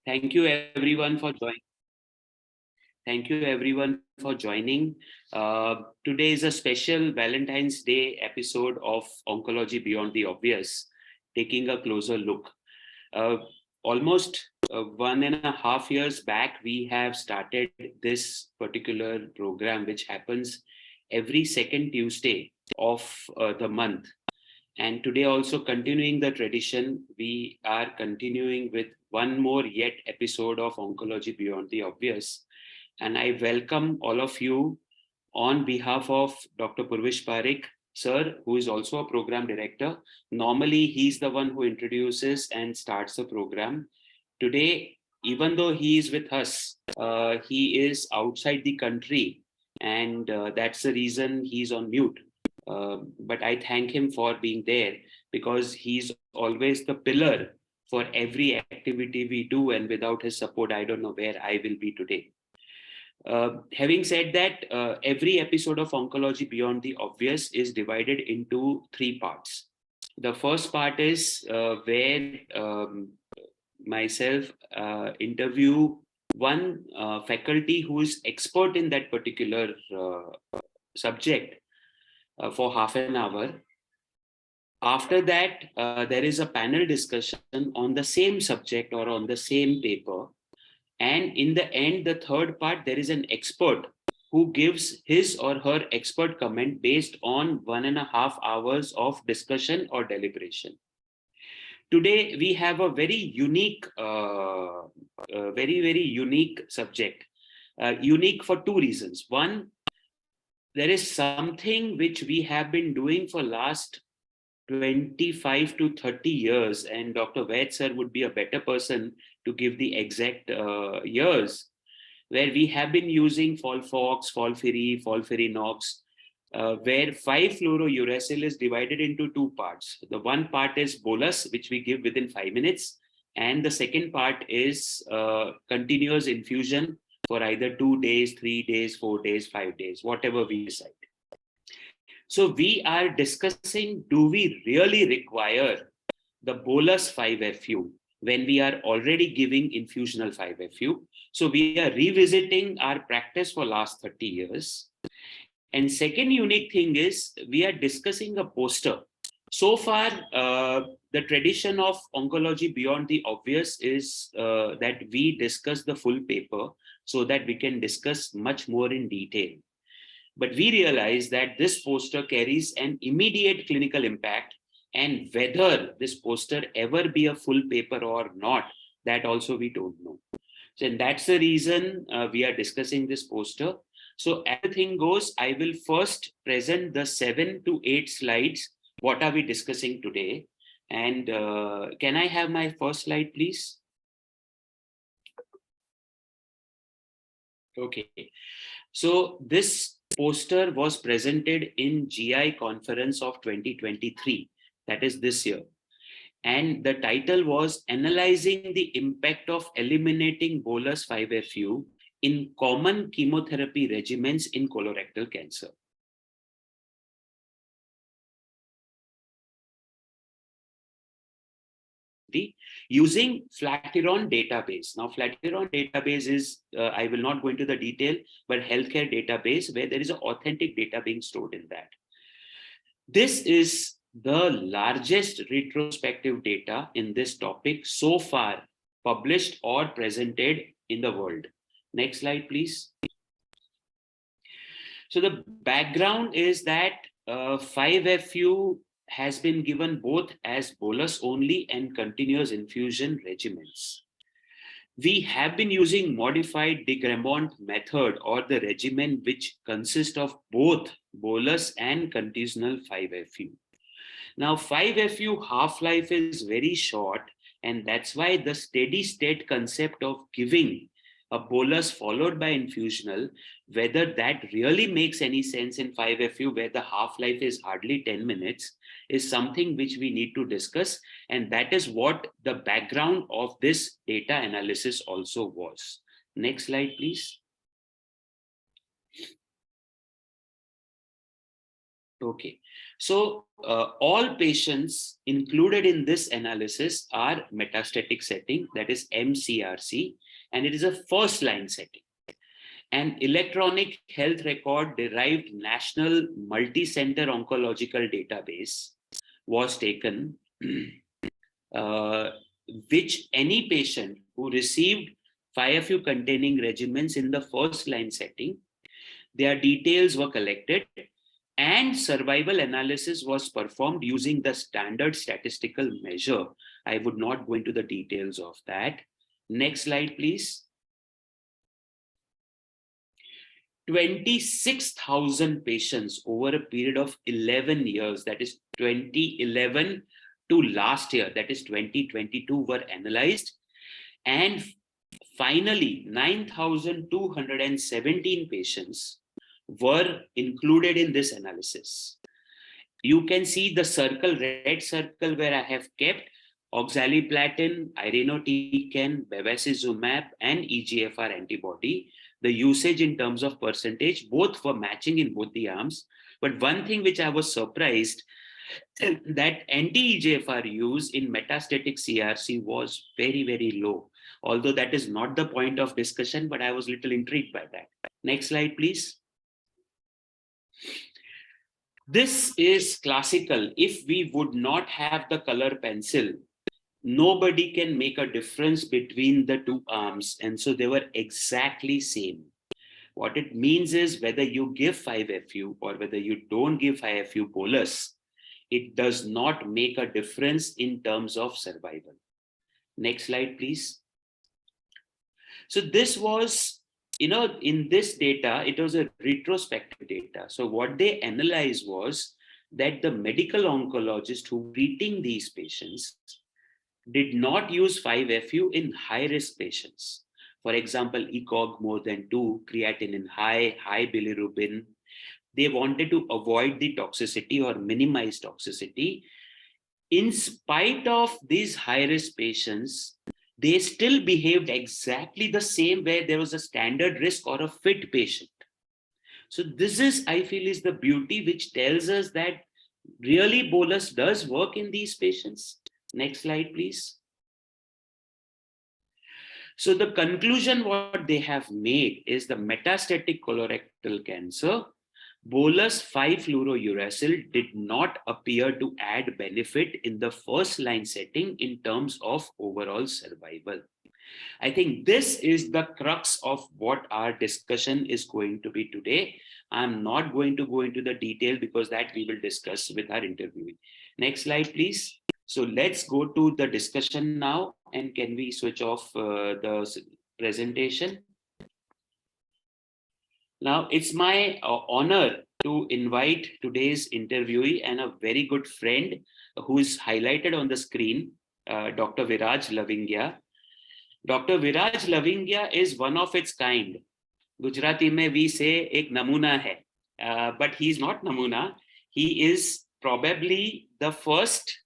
Thank you everyone for joining. Thank you everyone for joining. Today is a special Valentine's Day episode of Oncology Beyond the Obvious, taking a closer look. Almost 1.5 years back, we have started this particular program, which happens every second Tuesday of the month. And today, also continuing the tradition, we are continuing with one more yet episode of Oncology Beyond the Obvious. And I welcome all of you on behalf of Dr. Purvish Parikh, sir, who is also a program director. Normally, he's the one who introduces and starts the program. Today, even though he is with us, he is outside the country, and that's the reason he's on mute. But I thank him for being there because he's always the pillar for every activity we do. And without his support, I don't know where I will be today. Having said that, every episode of Oncology Beyond the Obvious is divided into 3 parts. The first part is where myself interview one faculty who is expert in that particular subject for half an hour. After that, there is a panel discussion on the same subject or on the same paper. And in the end, the third part, there is an expert who gives his or her expert comment based on 1.5 hours of discussion or deliberation. Today, we have a very unique, very unique subject. Unique for 2 reasons. One, there is something which we have been doing for last 25 to 30 years, and Dr. Vaid sir would be a better person to give the exact years, where we have been using Folfox, Folfiri, Folfirinox, where 5-fluorouracil is divided into 2 parts. The one part is bolus, which we give within 5 minutes, and the second part is continuous infusion for either 2 days, 3 days, 4 days, 5 days, whatever we decide. So we are discussing, do we really require the bolus 5-FU when we are already giving infusional 5-FU? So we are revisiting our practice for last 30 years. And second unique thing is we are discussing a poster. So far, the tradition of Oncology Beyond the Obvious is that we discuss the full paper so that we can discuss much more in detail. But we realize that this poster carries an immediate clinical impact, and whether this poster ever be a full paper or not, that also we don't know. So and that's the reason we are discussing this poster. So as the thing goes, I will first present the 7 to 8 slides. What are we discussing today? And can I have my first slide, please? Okay. So this poster was presented in GI conference of 2023, that is this year. And the title was Analyzing the Impact of Eliminating Bolus 5-FU in Common Chemotherapy Regimens in Colorectal Cancer. Using Flatiron database. Now, Flatiron database is, I will not go into the detail, but healthcare database where there is an authentic data being stored in that. This is the largest retrospective data in this topic so far published or presented in the world. Next slide, please. So the background is that 5-FU has been given both as bolus only and continuous infusion regimens. We have been using modified de Gremont method or the regimen which consists of both bolus and continuous 5-FU. Now 5-FU half-life is very short, and that's why the steady state concept of giving a bolus followed by infusional, whether that really makes any sense in 5-FU where the half-life is hardly 10 minutes, is something which we need to discuss. And that is what the background of this data analysis also was. Next slide, please. Okay. So all patients included in this analysis are metastatic setting, that is MCRC, and it is a first line setting. An electronic health record derived national multi-center oncological database was taken, uh, which any patient who received 5FU containing regimens in the first line setting, their details were collected and survival analysis was performed using the standard statistical measure. I would not go into the details of that. Next slide, please. 26,000 patients over a period of 11 years, that is 2011 to last year, that is 2022, were analyzed. And finally, 9,217 patients were included in this analysis. You can see the circle, red circle, where I have kept oxaliplatin, irinotecan, bevacizumab, and EGFR antibody. The usage in terms of percentage, both were matching in both the arms. But one thing which I was surprised, that anti-EGFR use in metastatic CRC was very, very low. Although that is not the point of discussion, but I was a little intrigued by that. Next slide, please. This is classical. If we would not have the color pencil, nobody can make a difference between the two arms. And so they were exactly same. What it means is whether you give 5FU or whether you don't give 5FU bolus, it does not make a difference in terms of survival. Next slide, please. So this was, in this data, it was a retrospective data. So what they analyzed was that the medical oncologist who treating these patients did not use 5FU in high-risk patients. For example, ECOG more than 2, creatinine high bilirubin. They wanted to avoid the toxicity or minimize toxicity. In spite of these high-risk patients, they still behaved exactly the same where there was a standard risk or a fit patient. So this is, I feel, is the beauty which tells us that really bolus does work in these patients. Next slide, please. So the conclusion what they have made is the metastatic colorectal cancer, bolus 5-fluorouracil did not appear to add benefit in the first line setting in terms of overall survival. I think this is the crux of what our discussion is going to be today. I'm not going to go into the detail because that we will discuss with our interviewee. Next slide, please. So let's go to the discussion now. And can we switch off the presentation? Now, it's my honor to invite today's interviewee and a very good friend who is highlighted on the screen, Dr. Viraj Lavingia. Dr. Viraj Lavingia is one of its kind. Gujarati mein we say ek namuna hai, but he's not namuna. He is probably the first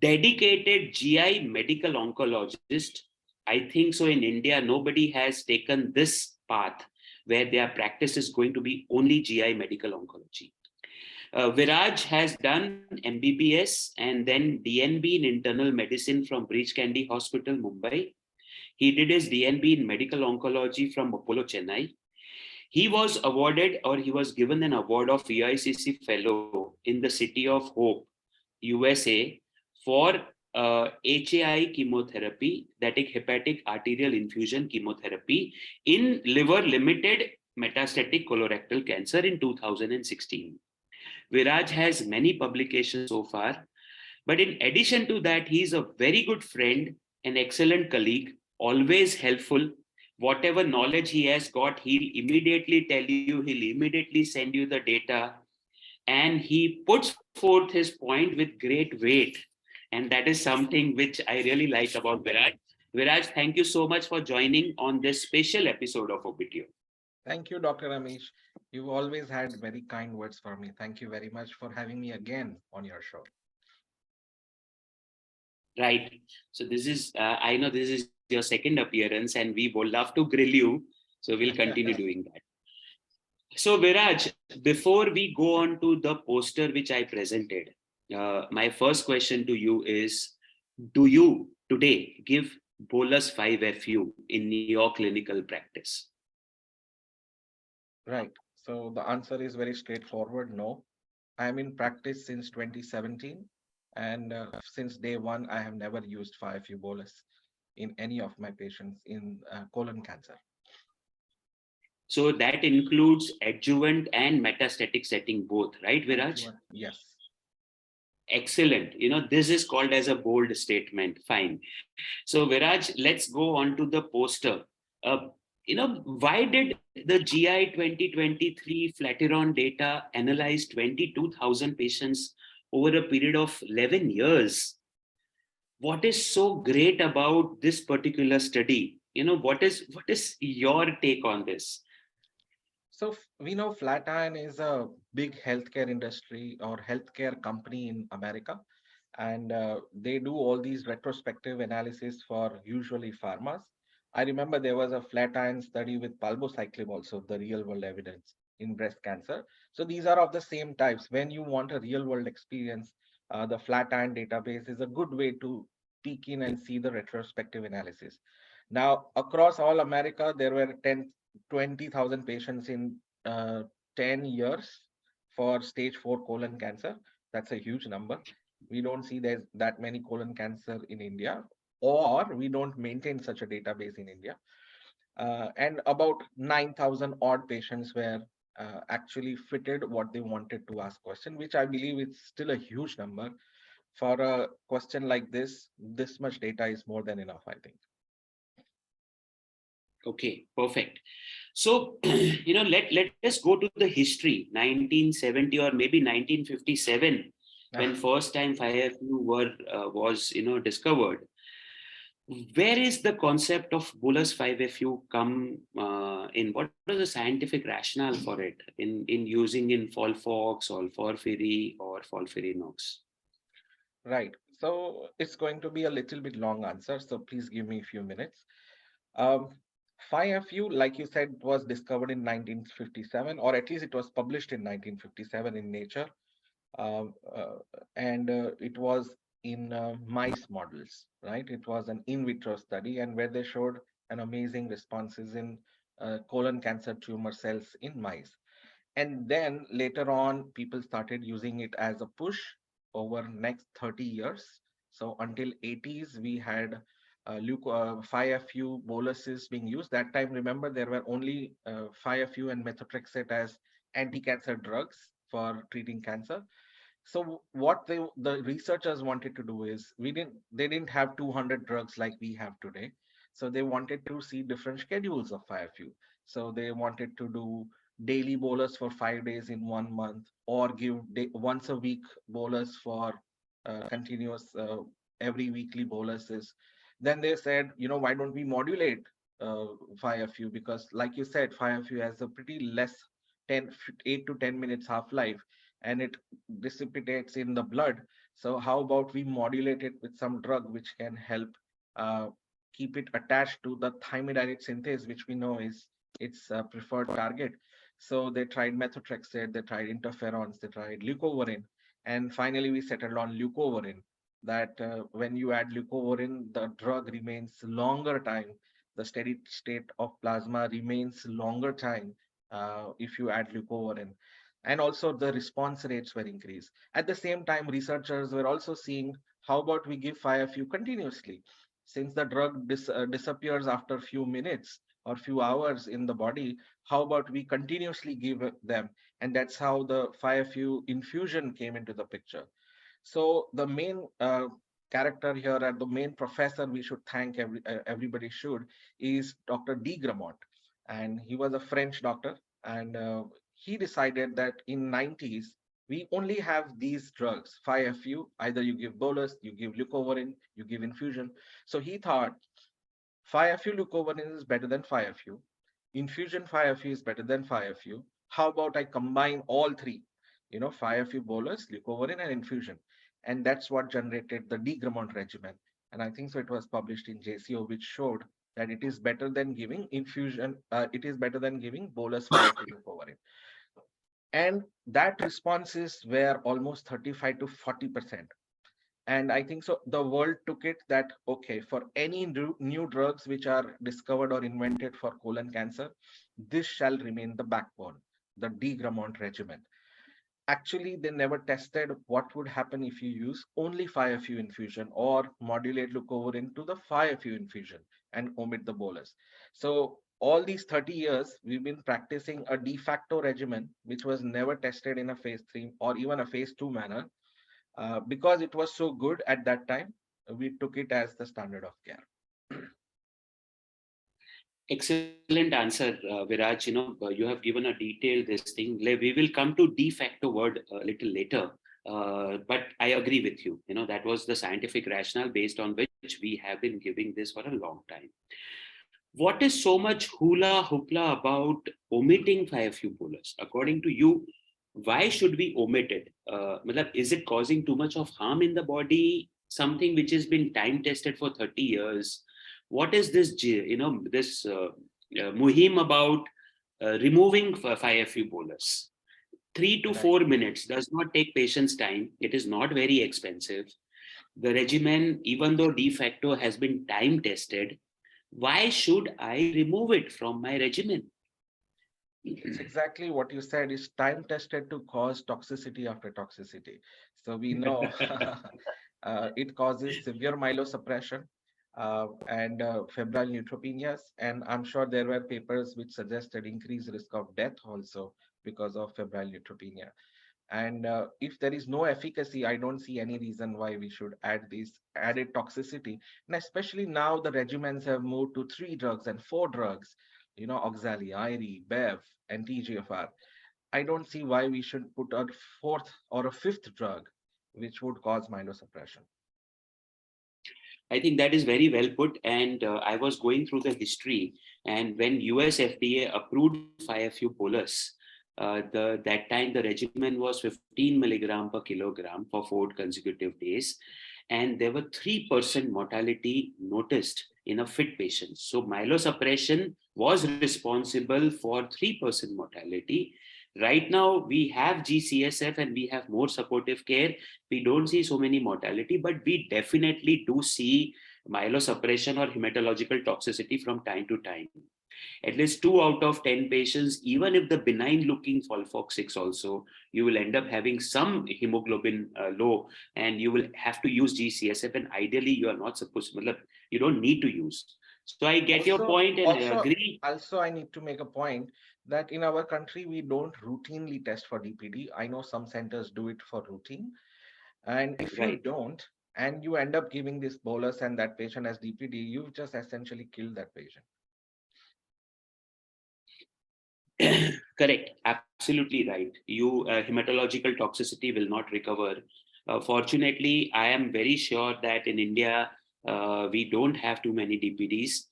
dedicated GI medical oncologist. I think so in India, nobody has taken this path where their practice is going to be only GI medical oncology. Viraj has done MBBS and then DNB in internal medicine from Breach Candy Hospital, Mumbai. He did his DNB in medical oncology from Apollo, Chennai. He was awarded, or he was given an award of EICC Fellow in the City of Hope, USA, for HAI chemotherapy, that is hepatic arterial infusion chemotherapy in liver-limited metastatic colorectal cancer in 2016. Viraj has many publications so far, but in addition to that, he is a very good friend, an excellent colleague, always helpful. Whatever knowledge he has got, he'll immediately tell you, he'll immediately send you the data, and he puts forth his point with great weight. And that is something which I really like about Viraj. Viraj, thank you so much for joining on this special episode of Obitio. Thank you, Dr. Amish. You've always had very kind words for me. Thank you very much for having me again on your show. Right. So this is, I know this is your second appearance and we would love to grill you. So we'll continue doing that. So, Viraj, before we go on to the poster which I presented, my first question to you is, do you today give bolus 5FU in your clinical practice? Right. So the answer is very straightforward. No, I'm in practice since 2017, and since day one, I have never used 5-FU bolus in any of my patients in colon cancer. So that includes adjuvant and metastatic setting both, right, Viraj? Adjuvant, yes. Excellent. This is called as a bold statement. Fine. So, Viraj, let's go on to the poster. Why did the GI 2023 Flatiron data analyze 22,000 patients over a period of 11 years? What is so great about this particular study? What is your take on this? So we know Flatiron is a big healthcare industry or healthcare company in America, and they do all these retrospective analysis for usually pharmas. I remember there was a Flatiron study with palbociclib also, the real world evidence in breast cancer. So these are of the same types. When you want a real world experience, the Flatiron database is a good way to peek in and see the retrospective analysis. Now, across all America, there were 20,000 patients in 10 years for stage 4 colon cancer. That's a huge number. We don't see there's that many colon cancer in India, or we don't maintain such a database in India. And about 9,000 odd patients were actually fitted what they wanted to ask question, which I believe is still a huge number. For a question like this much data is more than enough, I think. Okay, perfect. So, let us go to the history, 1970 or maybe 1957, when first time 5FU was discovered. Where is the concept of bolus 5FU come in? What was the scientific rationale for it in using in FOLFOX or FOLFIRI or FOLFIRINOX? Right. So it's going to be a little bit long answer. So please give me a few minutes. Um, 5FU, like you said, was discovered in 1957, or at least it was published in 1957 in Nature. Um, uh, and it was in mice models, right? It was an in vitro study, and where they showed an amazing responses in colon cancer tumor cells in mice. And then later on, people started using it as a push over next 30 years. So until 80s, we had 5FU boluses being used. That time, remember, there were only 5FU and methotrexate as anti-cancer drugs for treating cancer. So what the researchers wanted to do is they didn't have 200 drugs like we have today. So they wanted to see different schedules of 5FU. So they wanted to do daily bolus for 5 days in 1 month, or give once a week bolus for continuous every weekly boluses. Then they said, why don't we modulate 5FU? Because like you said, 5FU has a pretty less 8 to 10 minutes half life, and it dissipates in the blood. So how about we modulate it with some drug which can help uh, keep it attached to the thymidinate synthase, which we know is its preferred target. So they tried methotrexate, they tried interferons, they tried leucovorin, and finally we settled on leucovorin. That when you add leucovorin, the drug remains longer time. The steady state of plasma remains longer time if you add leucovorin, and also the response rates were increased. At the same time, researchers were also seeing how about we give 5FU continuously, since the drug disappears after a few minutes or few hours in the body. How about we continuously give them? And that's how the 5FU infusion came into the picture. So the main character here, and the main professor we should thank, everybody should, is Dr. D. Gramont. And he was a French doctor, and he decided that in 90s, we only have these drugs, 5FU, either you give bolus, you give leucovorin, you give infusion. So he thought 5FU leucovorin is better than 5FU. Infusion 5FU is better than 5FU. How about I combine all three? 5FU bolus, leucovorin, and infusion. And that's what generated the De Gramont regimen. And I think so it was published in JCO, which showed that it is better than giving infusion, it is better than giving bolus 5-FU over it. And that responses were almost 35 to 40%. And I think so the world took it that, okay, for any new drugs which are discovered or invented for colon cancer, this shall remain the backbone, the Degremont regimen. Actually, they never tested what would happen if you use only 5-FU infusion or modulate leucovorin to the 5-FU infusion and omit the bolus. So all these 30 years, we've been practicing a de facto regimen, which was never tested in a phase 3 or even a phase 2 manner. Because it was so good at that time, we took it as the standard of care. Excellent answer, Viraj. You have given a detailed this thing. We will come to de facto word a little later. But I agree with you. That was the scientific rationale based on which we have been giving this for a long time. What is so much hula hoopla about omitting 5-FU bolus? According to you, why should we omit it? Is it causing too much of harm in the body? Something which has been time tested for 30 years. What is this, this muhim about removing 5-FU bolus? 3 to 4 minutes does not take patients' time. It is not very expensive. The regimen, even though de facto has been time tested, why should I remove it from my regimen? It's exactly what you said, is time tested to cause toxicity after toxicity. So we know it causes severe myelosuppression and febrile neutropenias. And I'm sure there were papers which suggested increased risk of death also because of febrile neutropenia. And if there is no efficacy, I don't see any reason why we should add this added toxicity. And especially now the regimens have moved to 3 drugs and 4 drugs, Oxali, IRI, BEV, and TGFR. I don't see why we should put a 4th or a 5th drug, which would cause myelosuppression. I think that is very well put. And I was going through the history. And when US FDA approved 5-FU bolus, that time the regimen was 15 milligram per kilogram for 4 consecutive days. And there were 3% mortality noticed in a fit patient. So myelosuppression was responsible for 3% mortality. Right now, we have GCSF and we have more supportive care. We don't see so many mortality, but we definitely do see myelosuppression or hematological toxicity from time to time. At least 2 out of 10 patients, even if the benign looking FOLFOX6 also, you will end up having some hemoglobin low, and you will have to use GCSF, and ideally you are not supposed to, you don't need to use. So I get your point and agree. Also, I need to make a point that in our country, we don't routinely test for DPD. I know some centers do it for routine. And if you Right. don't, and you end up giving this bolus and that patient has DPD, you've just essentially killed that patient. Correct. Absolutely right. Hematological toxicity will not recover. Fortunately, I am very sure that in India, we don't have too many DPDs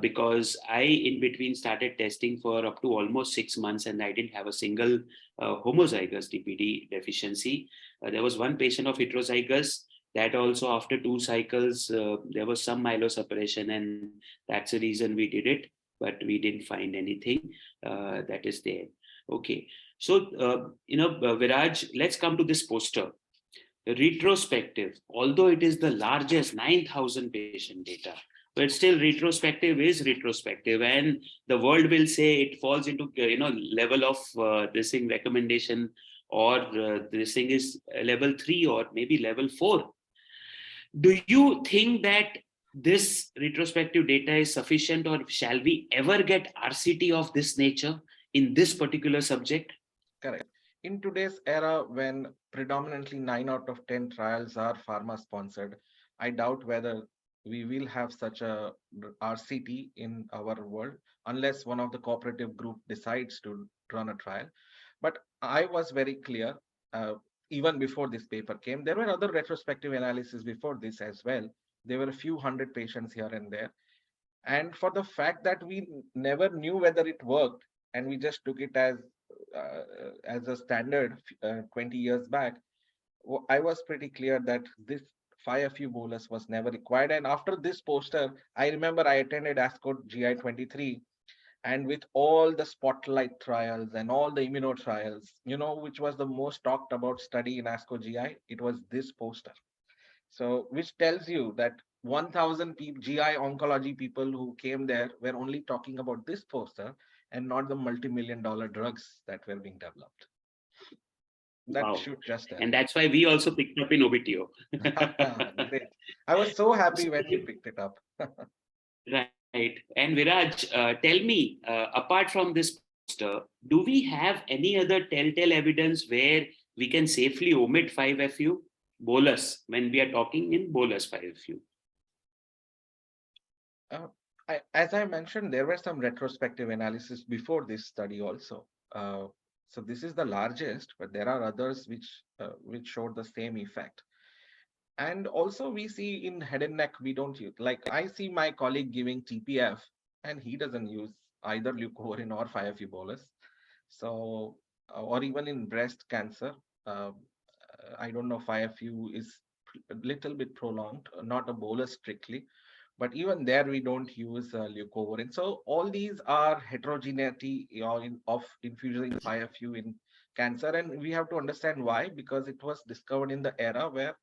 because I, in between, started testing for up to almost 6 months and I didn't have a single homozygous DPD deficiency. There was one patient of heterozygous. That also, after 2 cycles, there was some myelosuppression, and that's the reason we did it, but we didn't find anything that is there. Okay. So, Viraj, let's come to this poster. Retrospective, although it is the largest 9,000 patient data, but still retrospective is retrospective, and the world will say it falls into level of this thing recommendation, or this thing is level 3 or maybe level 4. Do you think that this retrospective data is sufficient, or shall we ever get RCT of this nature in this particular subject? Correct. In today's era, when predominantly 9 out of 10 trials are pharma sponsored, I doubt whether we will have such a RCT in our world unless one of the cooperative group decides to run a trial. But I was very clear, even before this paper came, there were other retrospective analyses before this as well. There were a few hundred patients here and there. And for the fact that we never knew whether it worked, and we just took it as a standard 20 years back, I was pretty clear that this 5FU bolus was never required. And after this poster, I remember I attended ASCO GI 23, and with all the spotlight trials and all the immuno trials, which was the most talked about study in ASCO GI, it was this poster. So, which tells you that 1,000 GI oncology people who came there were only talking about this poster and not the multi-million dollar drugs that were being developed. That Wow. should just tell And you. that's why we also picked up in OBTO. Great. I was so happy when you picked it up. Right. And Viraj, tell me, apart from this poster, do we have any other telltale evidence where we can safely omit 5FU bolus when we are talking in bolus 5FU? Uh, as I mentioned, there were some retrospective analysis before this study also. So this is the largest, but there are others which showed the same effect. And also we see in head and neck, we don't use, like I see my colleague giving TPF and he doesn't use either leucovorin or 5FU bolus. So, or even in breast cancer, uh, I don't know, 5FU is a little bit prolonged, not a bolus strictly, but even there we don't use leucovorin. So all these are heterogeneity of infusing 5FU in cancer, and we have to understand why, because it was discovered in the era where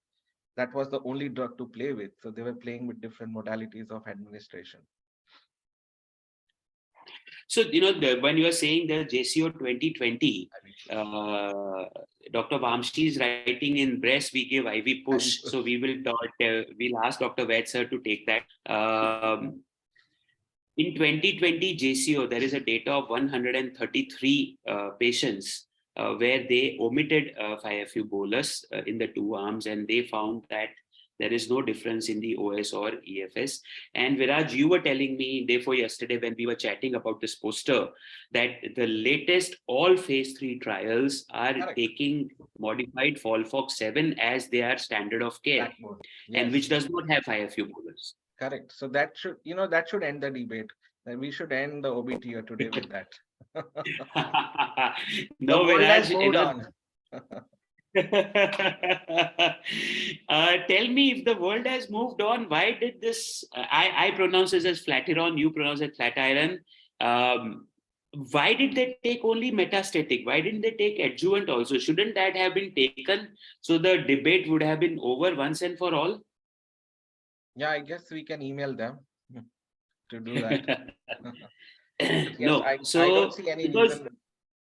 that was the only drug to play with. So they were playing with different modalities of administration. So, when you are saying the JCO 2020, Dr. Vamshi is writing in breast, we give IV push. So we'll ask Dr. Vaid sir to take that. In 2020 JCO, there is a data of 133 patients where they omitted 5FU bolus in the two arms, and they found that there is no difference in the OS or EFS. And Viraj, you were telling me day before yesterday when we were chatting about this poster that the latest all phase 3 trials are taking modified FOLFOX7 as their standard of care, and which does not have 5FU bolus. Correct. So that should end the debate. Then we should end the OBTO today with that. No, Viraj, tell me, if the world has moved on, why did this? I pronounce this as Flatiron, you pronounce it Flatiron. Why did they take only metastatic? Why didn't they take adjuvant also? Shouldn't that have been taken so the debate would have been over once and for all? Yeah, I guess we can email them to do that. Yes, No, I don't see any reason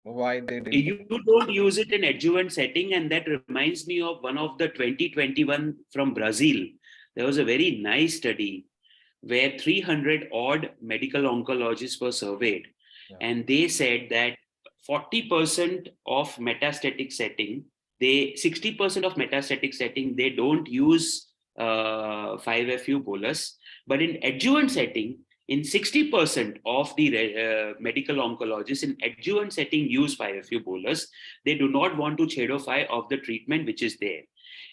why they didn't. You don't use it in adjuvant setting, and that reminds me of one of the 2021 from Brazil. There was a very nice study where 300 odd medical oncologists were surveyed, and they said that 40% of metastatic setting, 60% of metastatic setting, they don't use 5FU bolus, but in adjuvant setting, in 60% of the medical oncologists in adjuvant setting use 5FU bolus. They do not want to chedify of the treatment which is there.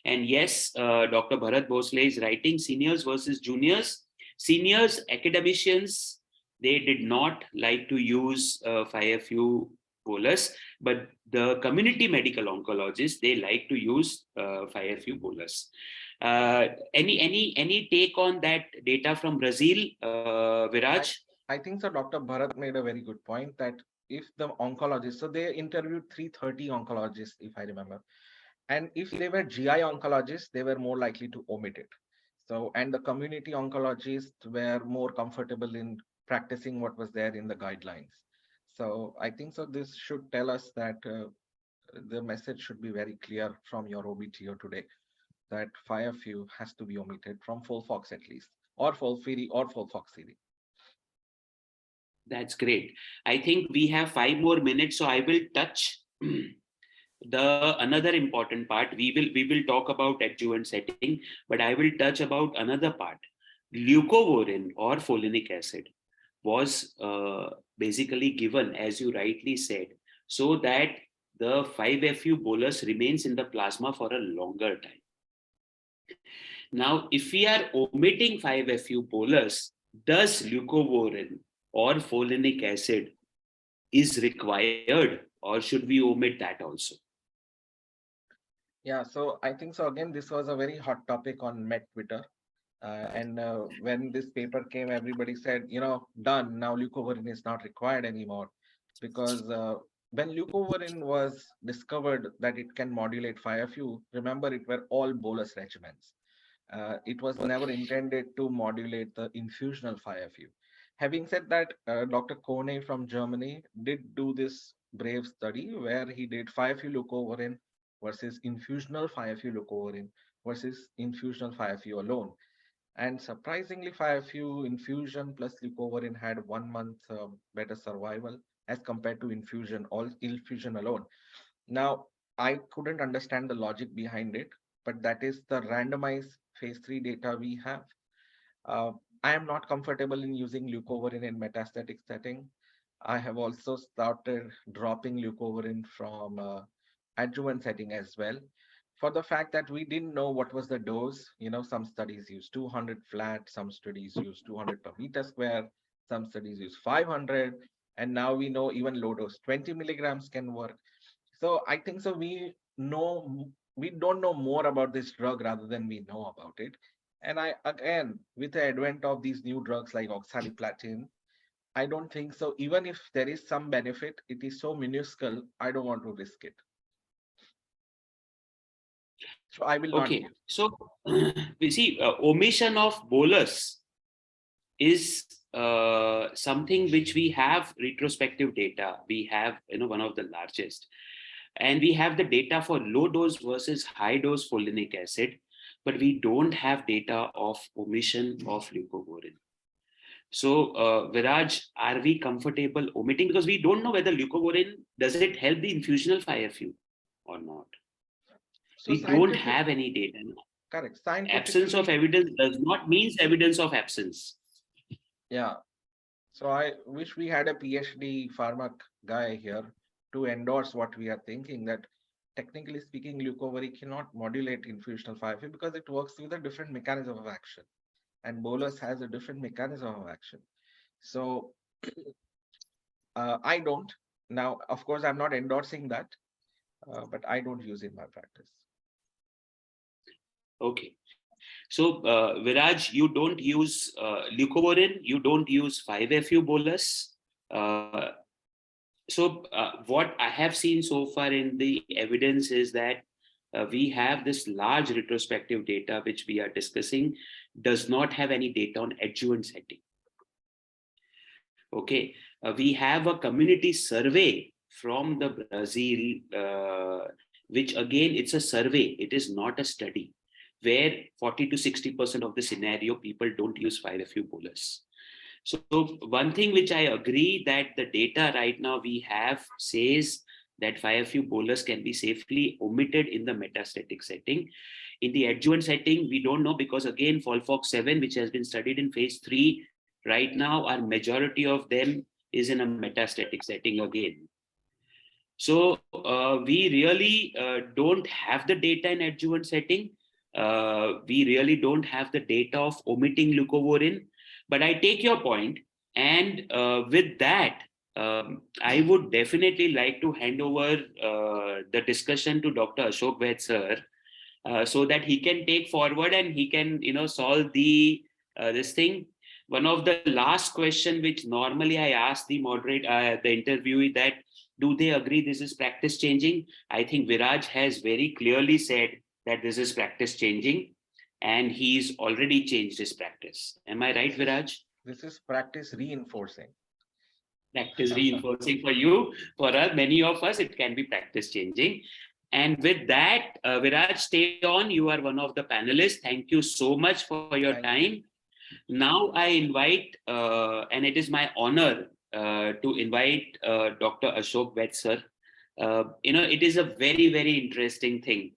And yes, Dr. Bharat Bhosle is writing seniors versus juniors. Seniors, academicians, they did not like to use 5FU bolus, but the community medical oncologists, they like to use 5FU bolus. Any take on that data from Brazil, Viraj? I think so. Dr. Bharat made a very good point that if the oncologists, so they interviewed 330 oncologists, if I remember, and if they were GI oncologists, they were more likely to omit it. So, and the community oncologists were more comfortable in practicing what was there in the guidelines. So, I think so. This should tell us that the message should be very clear from your OBTO today, that 5FU has to be omitted from FOLFOX at least, or FOLFIRI or FOLFOXIRI. That's great. I think we have 5 more minutes, so I will touch the another important part. We will talk about adjuvant setting, but I will touch about another part. Leucovorin or folinic acid was basically given, as you rightly said, so that the 5FU bolus remains in the plasma for a longer time. Now, if we are omitting 5FU bolus, does leucovorin or folinic acid is required, or should we omit that also? Yeah, so I think so. Again, this was a very hot topic on Met Twitter. And when this paper came, everybody said, done. Now leucovorin is not required anymore because when leucovorin was discovered that it can modulate 5FU, remember it were all bolus regimens. It was never intended to modulate the infusional 5FU. Having said that, Dr. Kone from Germany did do this brave study where he did 5FU leucovorin versus infusional 5FU leucovorin versus infusional 5FU alone. And surprisingly, 5FU infusion plus leucovorin had 1 month better survival as compared to infusion, all infusion alone. Now, I couldn't understand the logic behind it, but that is the randomized phase 3 data we have. Uh, I am not comfortable in using leucovorin in metastatic setting. I have also started dropping leucovorin from adjuvant setting as well. For the fact that we didn't know what was the dose, some studies use 200 flat, some studies use 200 per meter square, some studies use 500, and now we know even low dose 20 milligrams can work. So I think so. We don't know more about this drug rather than we know about it. And I again, with the advent of these new drugs like oxaliplatin, I don't think so. Even if there is some benefit, it is so minuscule. I don't want to risk it. So I will not Okay, use. so we see omission of bolus is something which we have retrospective data. We have, one of the largest, and we have the data for low dose versus high dose folinic acid, but we don't have data of omission of leucovorin. So, Viraj, are we comfortable omitting? Because we don't know whether leucovorin, does it help the infusional 5FU or not? So We don't scientific, have any data. correct. Absence of Scientifically, evidence does not mean evidence of absence. yeah. So I wish we had a PhD pharma guy here to endorse what we are thinking that technically speaking, leucovorin cannot modulate infusional 5 because it works with a different mechanism of action. And bolus has a different mechanism of action. So I don't. Now, of course, I'm not endorsing that, but I don't use it in my practice. Okay. So, Viraj, you don't use leucovorin, you don't use 5FU bolus. What I have seen so far in the evidence is that we have this large retrospective data which we are discussing does not have any data on adjuvant setting. Okay, we have a community survey from the Brazil, which again it's a survey. It is not a study where 40 to 60% of the scenario people don't use 5FU bolus. So one thing which I agree that the data right now we have says that 5FU bolus can be safely omitted in the metastatic setting. In the adjuvant setting, we don't know because again, FOLFOX7, which has been studied in phase 3, right now, our majority of them is in a metastatic setting again. So we really don't have the data in adjuvant setting. We really don't have the data of omitting leucovorin. But I take your point, and with that, I would definitely like to hand over the discussion to Dr. Ashok Vaid sir, so that he can take forward and he can, solve the this thing. One of the last question which normally I ask the the interviewee that do they agree this is practice changing? I think Viraj has very clearly said that this is practice changing, and he's already changed his practice. Am I right, This is Viraj? this is practice reinforcing. Practice reinforcing for you. For us, many of us, it can be practice changing. And with that, Viraj, stay on. You are one of the panelists. Thank you so much for your Thank you. time. Now I invite, and it is my honor to invite Dr. Ashok Vaid sir. It is a very, very interesting thing.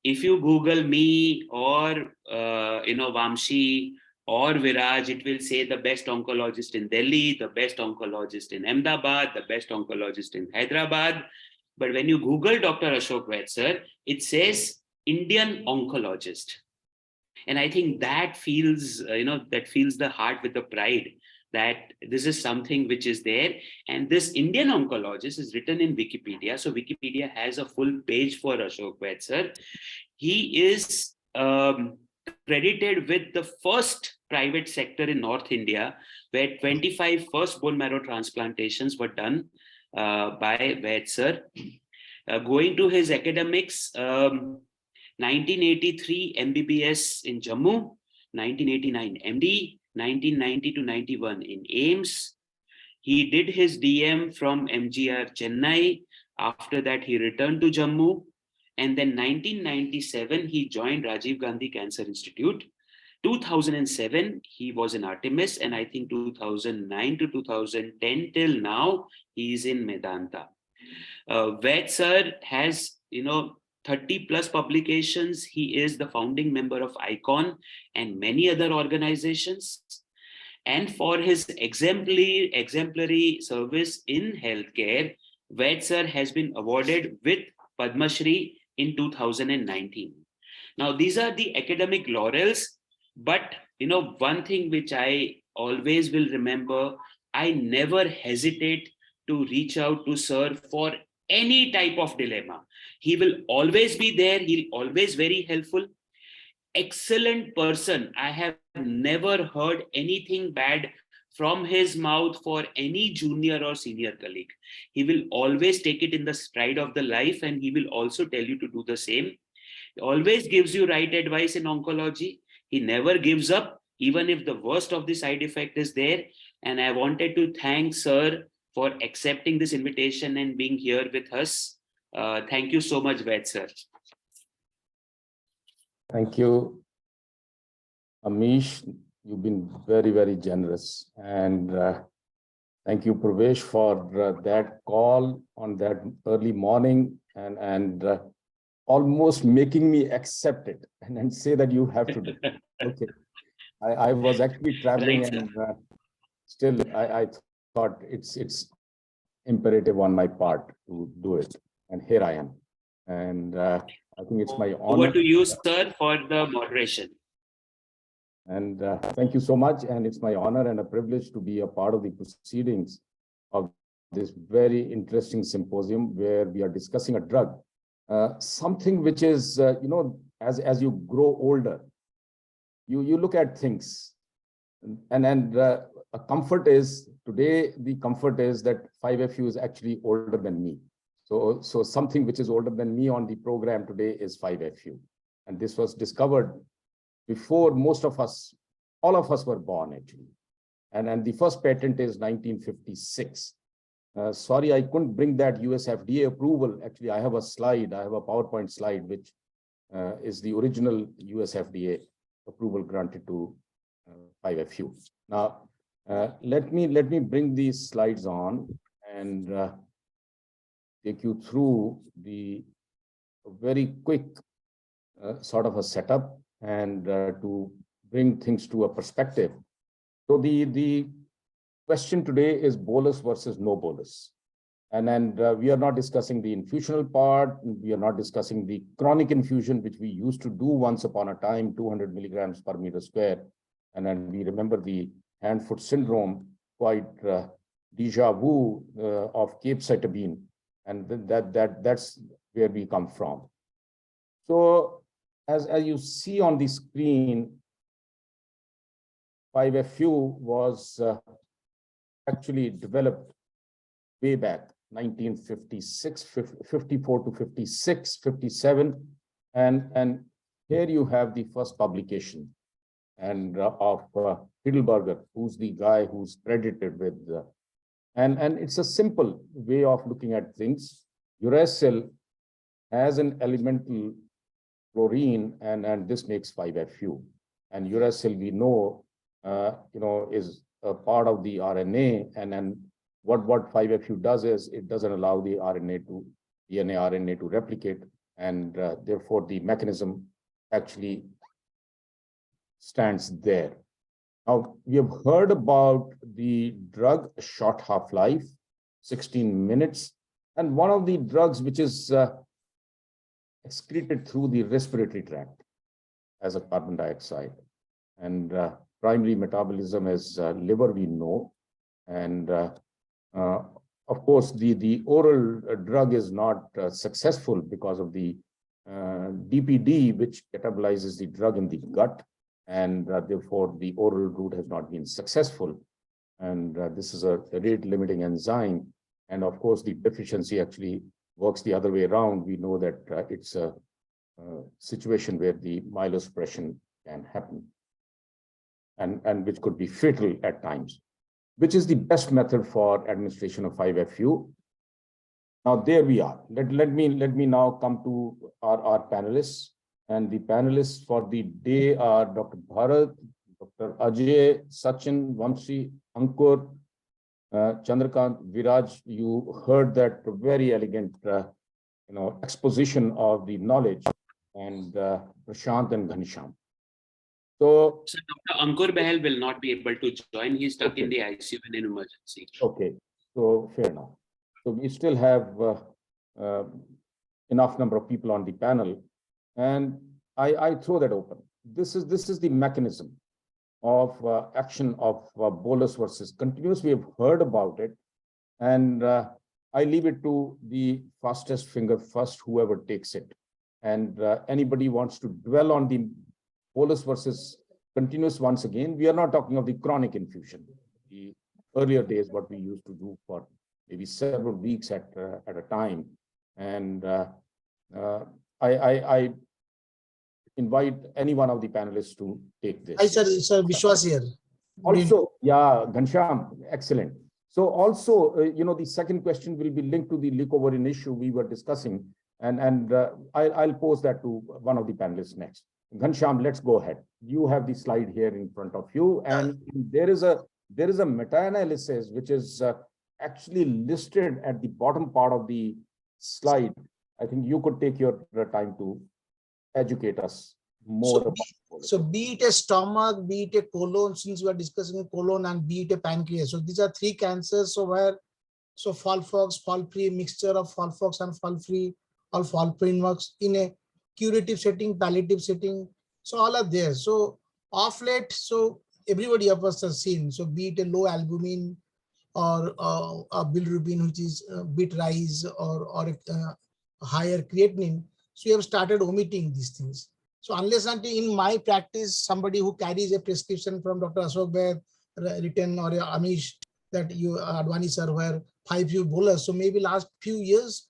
If you Google me or Vamshi or Viraj, it will say the best oncologist in Delhi, the best oncologist in Ahmedabad, the best oncologist in Hyderabad. But when you Google Dr. Ashok Vaid sir, it says Indian oncologist. And I think that feels, that fills the heart with the pride that this is something which is there. And this Indian oncologist is written in Wikipedia. So Wikipedia has a full page for Ashok Vaid, sir. He is credited with the first private sector in North India, where 25 first bone marrow transplantations were done by Vaid, sir. Going to his academics, 1983 MBBS in Jammu, 1989 MD, 1990 to 91 in AIMS. He did his DM from MGR Chennai. After that, he returned to Jammu. And then 1997, he joined Rajiv Gandhi Cancer Institute. 2007, he was in Artemis. And I think 2009 to 2010 till now, he is in Medanta. Vaid sir has, 30 plus publications. He is the founding member of ICON and many other organizations. And for his exemplary service in healthcare, Vaid sir has been awarded with Padma Shri in 2019. Now, these are the academic laurels, but one thing which I always will remember, I never hesitate to reach out to sir for any type of dilemma. He will always be there. He'll always very helpful. Excellent person. I have never heard anything bad from his mouth for any junior or senior colleague. He will always take it in the stride of the life, and he will also tell you to do the same. He always gives you right advice in oncology. He never gives up, even if the worst of the side effect is there. And I wanted to thank sir for accepting this invitation and being here with us. Thank you so much, Vaid sir. Thank you, Amish. You've been very, very generous. And thank you, Purvish, for that call on that early morning and almost making me accept it and say that you have to do it. Okay. I was actually traveling and still I thought it's imperative on my part to do it. And here I am. And I think it's my honor. Over to you, sir, for the moderation. And thank you so much. And it's my honor and a privilege to be a part of the proceedings of this very interesting symposium where we are discussing a drug, something which is, as you grow older, you look at things. And a comfort is, today, the comfort is that 5FU is actually older than me. So something which is older than me on the program today is 5FU. And this was discovered before most of us, all of us were born actually. And the first patent is 1956. Sorry, I couldn't bring that US FDA approval. Actually, I have a slide, I have a PowerPoint slide, which is the original US FDA approval granted to 5FU. Now, let me bring these slides on and take you through the very quick sort of a setup and to bring things to a perspective. So the question today is bolus versus no bolus. And we are not discussing the infusional part. We are not discussing the chronic infusion, which we used to do once upon a time, 200 milligrams per meter square. And then we remember the hand-foot syndrome, quite deja vu of capecitabine. And that's where we come from. So as you see on the screen, 5FU was actually developed way back, 1956, 54 to 56, 57. And here you have the first publication and of Heidelberger, who's the guy who's credited with, and it's a simple way of looking at things. Uracil has an elemental chlorine, and this makes 5FU. And uracil, we know, is a part of the RNA, and then what 5FU does is it doesn't allow the DNA RNA to replicate, and therefore the mechanism actually stands there. Now, we have heard about the drug short half-life, 16 minutes, and one of the drugs which is excreted through the respiratory tract as a carbon dioxide. And primary metabolism as liver, we know. And of course, the oral drug is not successful because of the DPD, which catabolizes the drug in the gut. And therefore, the oral route has not been successful. And this is a rate-limiting enzyme. And of course, the deficiency actually works the other way around. We know that it's a situation where the myelosuppression can happen, and which could be fatal at times. Which is the best method for administration of 5-FU? Now there we are. Let me now come to our panelists, and the panelists for the day are Dr. Bharat, Dr. Ajay, Sachin, Vamshi, Ankur, Chandrakant, Viraj. You heard that very elegant, exposition of the knowledge, and Prashant and Ghanshyam. So Dr. Ankur Bahal will not be able to join. He's stuck in Okay. the ICU in an emergency. Okay, so fair enough. So we still have enough number of people on the panel, and I throw that open. This is the mechanism of action of bolus versus continuous. We have heard about it, and I leave it to the fastest finger first, whoever takes it. And anybody wants to dwell on the bolus versus continuous once again. We are not talking of the chronic infusion. The earlier days, what we used to do for maybe several weeks at a time. And I invite any one of the panelists to take this. Hi, sir, Vishwas here. Also, yeah, Ghanshyam, excellent. So also, the second question will be linked to the leucovorin issue we were discussing, and I'll pose that to one of the panelists next. Ghanshyam, let's go ahead. You have the slide here in front of you, and there is a meta-analysis which is actually listed at the bottom part of the slide. I think you could take your time to educate us more. So be it a stomach, be it a colon, since we are discussing colon, and be it a pancreas. So these are three cancers. So FOLFOX, FOLFIRI, mixture of FOLFOX and FOLFIRI, or FOLFIRINOX in a curative setting, palliative setting. So all are there. So off late, so everybody of us has seen. So be it a low albumin or a bilirubin, which is a bit rise, or a higher creatinine. So we have started omitting these things. So unless until in my practice, somebody who carries a prescription from Dr. Ashok Vaid written, or a Amish that you Advani sir were 5-FU bolus. So maybe last few years,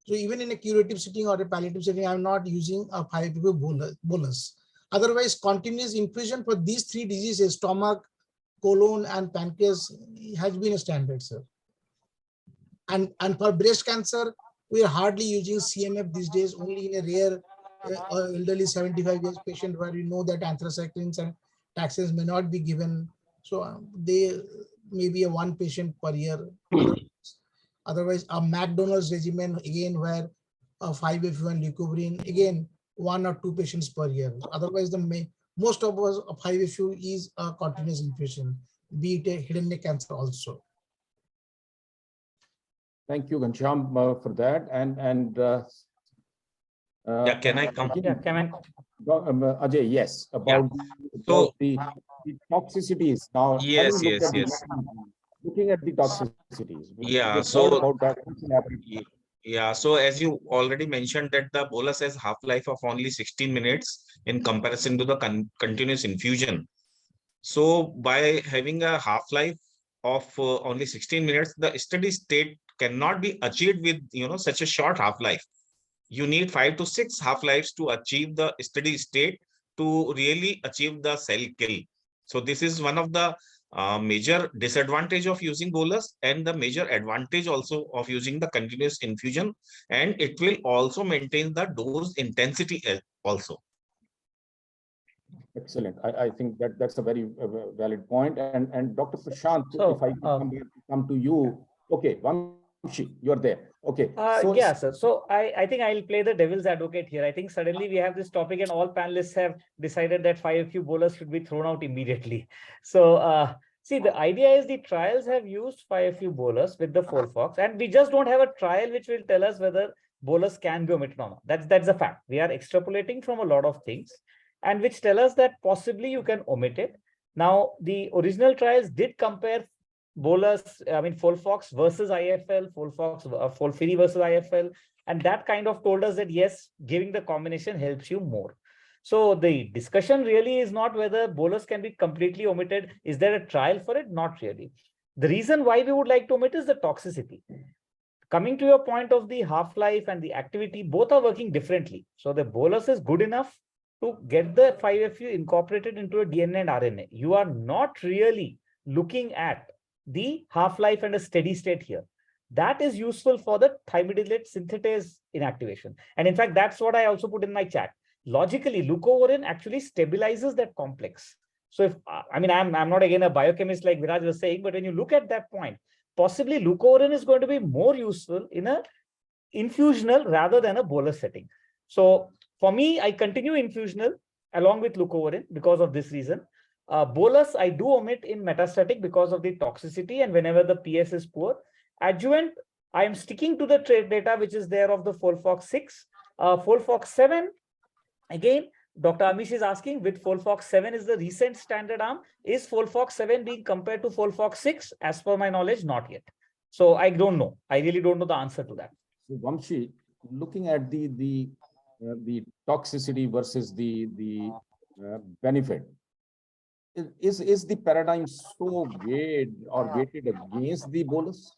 so even in a curative setting or a palliative setting, I'm not using a 5-FU bolus. Otherwise, continuous infusion for these three diseases, stomach, colon, and pancreas, has been a standard, sir. And for breast cancer, we are hardly using CMF these days, only in a rare elderly 75 years patient where we know that anthracyclines and taxanes may not be given. So they may be a one patient per year. Otherwise, a McDonald's regimen, again, where 5-FU and leucovorin, again, 1 or 2 patients per year. Otherwise, most of us 5-FU is a continuous infusion, be it a hidden neck cancer also. Thank you, Ghanshyam, for that. And can I come? Yeah, can I? Ajay, yes, about the toxicities. Now, Yes. looking at the toxicities. Yeah, so about that. Yeah, so as you already mentioned that the bolus has half-life of only 16 minutes in comparison to the continuous infusion. So by having a half-life of only 16 minutes, the steady state cannot be achieved with such a short half-life. You need 5 to 6 half-lives to achieve the steady state to really achieve the cell kill. So this is one of the major disadvantage of using bolus, and the major advantage also of using the continuous infusion, and it will also maintain the dose intensity also. Excellent. I think that's a very valid point. And Dr. Prashant, So, if I come to you. Okay, Vamshi, you're there. Okay. Yeah, sir. So I think I'll play the devil's advocate here. I think suddenly we have this topic and all panelists have decided that 5-FU bolus should be thrown out immediately. So see, the idea is the trials have used 5-FU bolus with the FOLFOX, and we just don't have a trial which will tell us whether bolus can be omitted or not. That's a fact. We are extrapolating from a lot of things, and which tell us that possibly you can omit it. Now, the original trials did compare Bolus, Folfox versus IFL, Folfiri versus IFL, and that kind of told us that yes, giving the combination helps you more. So the discussion really is not whether Bolus can be completely omitted. Is there a trial for it? Not really. The reason why we would like to omit is the toxicity. Coming to your point of the half-life and the activity, both are working differently. So the Bolus is good enough to get the 5-FU incorporated into a DNA and RNA. You are not really looking at the half-life and a steady state here. That is useful for the thymidylate synthetase inactivation. And in fact, that's what I also put in my chat. Logically, leucovorin actually stabilizes that complex. So if, I'm not again a biochemist like Viraj was saying, but when you look at that point, possibly leucovorin is going to be more useful in a infusional rather than a bolus setting. So for me, I continue infusional along with leucovorin because of this reason. Bolus, I do omit in metastatic because of the toxicity and whenever the PS is poor. Adjuvant, I am sticking to the trade data which is there of the Folfox 6. Folfox 7, again, Dr. Amish is asking with Folfox 7 is the recent standard arm. Is Folfox 7 being compared to Folfox 6? As per my knowledge, not yet. So I don't know. I really don't know the answer to that. So Vamshi, looking at the toxicity versus the benefit, is the paradigm so weighted against the bolus?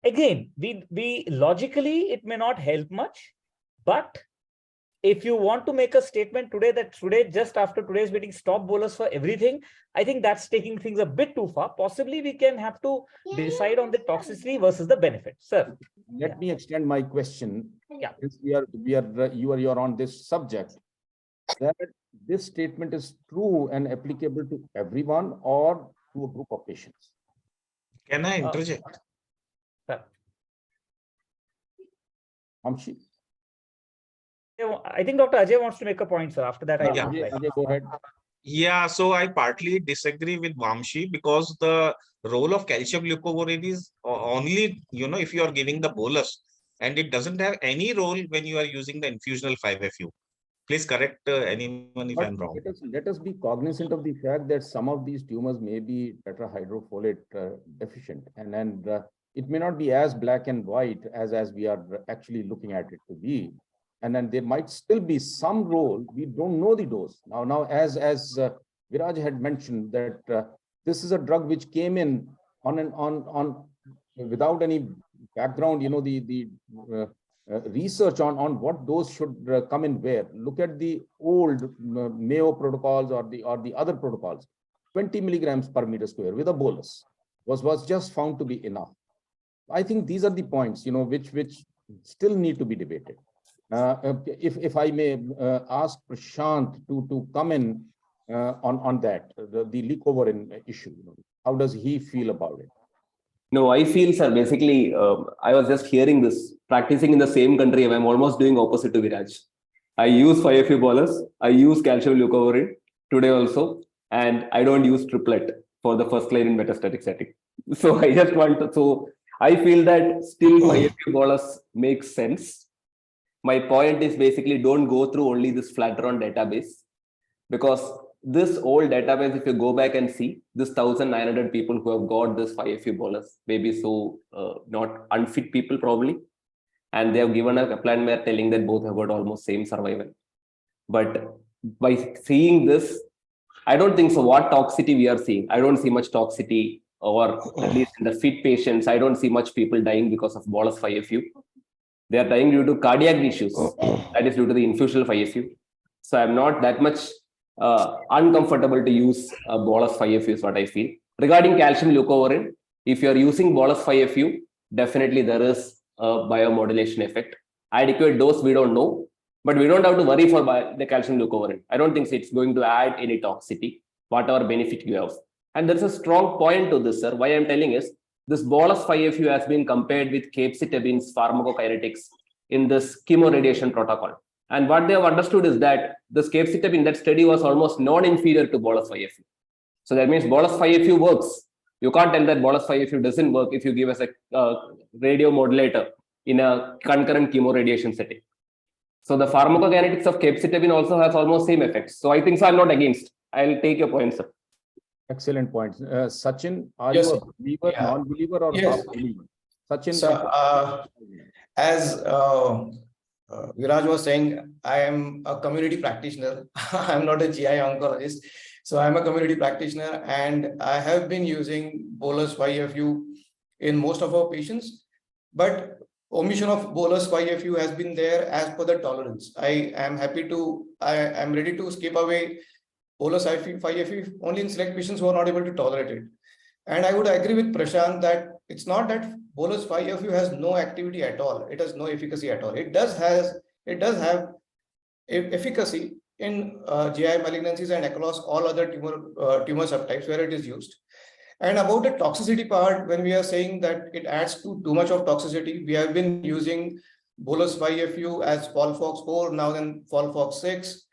Again, we logically it may not help much, but if you want to make a statement today that today, just after today's meeting, stop bolus for everything, I think that's taking things a bit too far. Possibly we can have to decide on the toxicity versus the benefit. Sir, Let me extend my question. Yeah. Since you are on this subject, that this statement is true and applicable to everyone or to a group of patients. Can I interject? sir. Vamshi? I think Dr. Ajay wants to make a point, sir. After that, I Yeah. Ajay, go ahead. Yeah, so I partly disagree with Vamshi because the role of calcium leucovorin is only, if you are giving the bolus, and it doesn't have any role when you are using the infusional 5-FU. Please correct anyone if I'm wrong. Let us be cognizant of the fact that some of these tumors may be tetrahydrofolate deficient, and it may not be as black and white as we are actually looking at it to be. And then there might still be some role. We don't know the dose. Now, as Viraj had mentioned, that this is a drug which came in on without any background, the research on what dose should come in where. Look at the old Mayo protocols or the other protocols. 20 milligrams per meter square with a bolus was just found to be enough. I think these are the points, which still need to be debated. If I may ask Prashant to come in on that, the leucovorin issue, how does he feel about it? No, I feel, sir, basically, I was just hearing this, practicing in the same country. I'm almost doing opposite to Viraj. I use 5-FU bolus. I use calcium leucovorin today also, and I don't use triplet for the first line in metastatic setting. So I just so I feel that still 5-FU bolus makes sense. My point is basically don't go through only this Flatron database, because this old database, if you go back and see, this 1,900 people who have got this 5-FU bolus, maybe so not unfit people probably, and they have given a Kaplan-Meier telling that both have got almost same survival. But by seeing this, I don't think so. What toxicity we are seeing? I don't see much toxicity, or at least in the fit patients, I don't see much people dying because of bolus 5-FU. They are dying due to cardiac issues. That is due to the infusional 5-FU. So I'm not that much uncomfortable to use bolus 5-FU is what I feel. Regarding calcium leucovorin, if you are using bolus 5-FU, definitely there is a biomodulation effect. Adequate dose, we don't know, but we don't have to worry for the calcium leucovorin. I don't think it's going to add any toxicity, whatever benefit you have. And there's a strong point to this, sir. Why I'm telling is, this bolus 5-FU has been compared with capecitabin's pharmacokinetics in this chemoradiation protocol. And what they have understood is that this capecitabin, that study was almost non-inferior to bolus 5-FU. So that means bolus 5-FU works. You can't tell that bolus 5-FU doesn't work if you give us a radio modulator in a concurrent chemoradiation setting. So the pharmacokinetics of capecitabin also has almost same effects. So I think so I'm not against. I'll take your point, sir. Excellent points. Sachin, are Yes, you a sir. believer, Yeah. non-believer, or Yes. half believer? Sachin, So, as Viraj was saying, I am a community practitioner. I'm not a GI oncologist. So I'm a community practitioner, and I have been using Bolus 5FU in most of our patients. But omission of Bolus 5FU has been there as per the tolerance. I am ready to skip away Bolus 5FU only in select patients who are not able to tolerate it. And I would agree with Prashant that it's not that Bolus 5FU has no activity at all. It has no efficacy at all. It does have efficacy in GI malignancies and across all other tumor subtypes where it is used. And about the toxicity part, when we are saying that it adds to too much of toxicity, we have been using Bolus 5FU as FOLFOX4, now then FOLFOX6.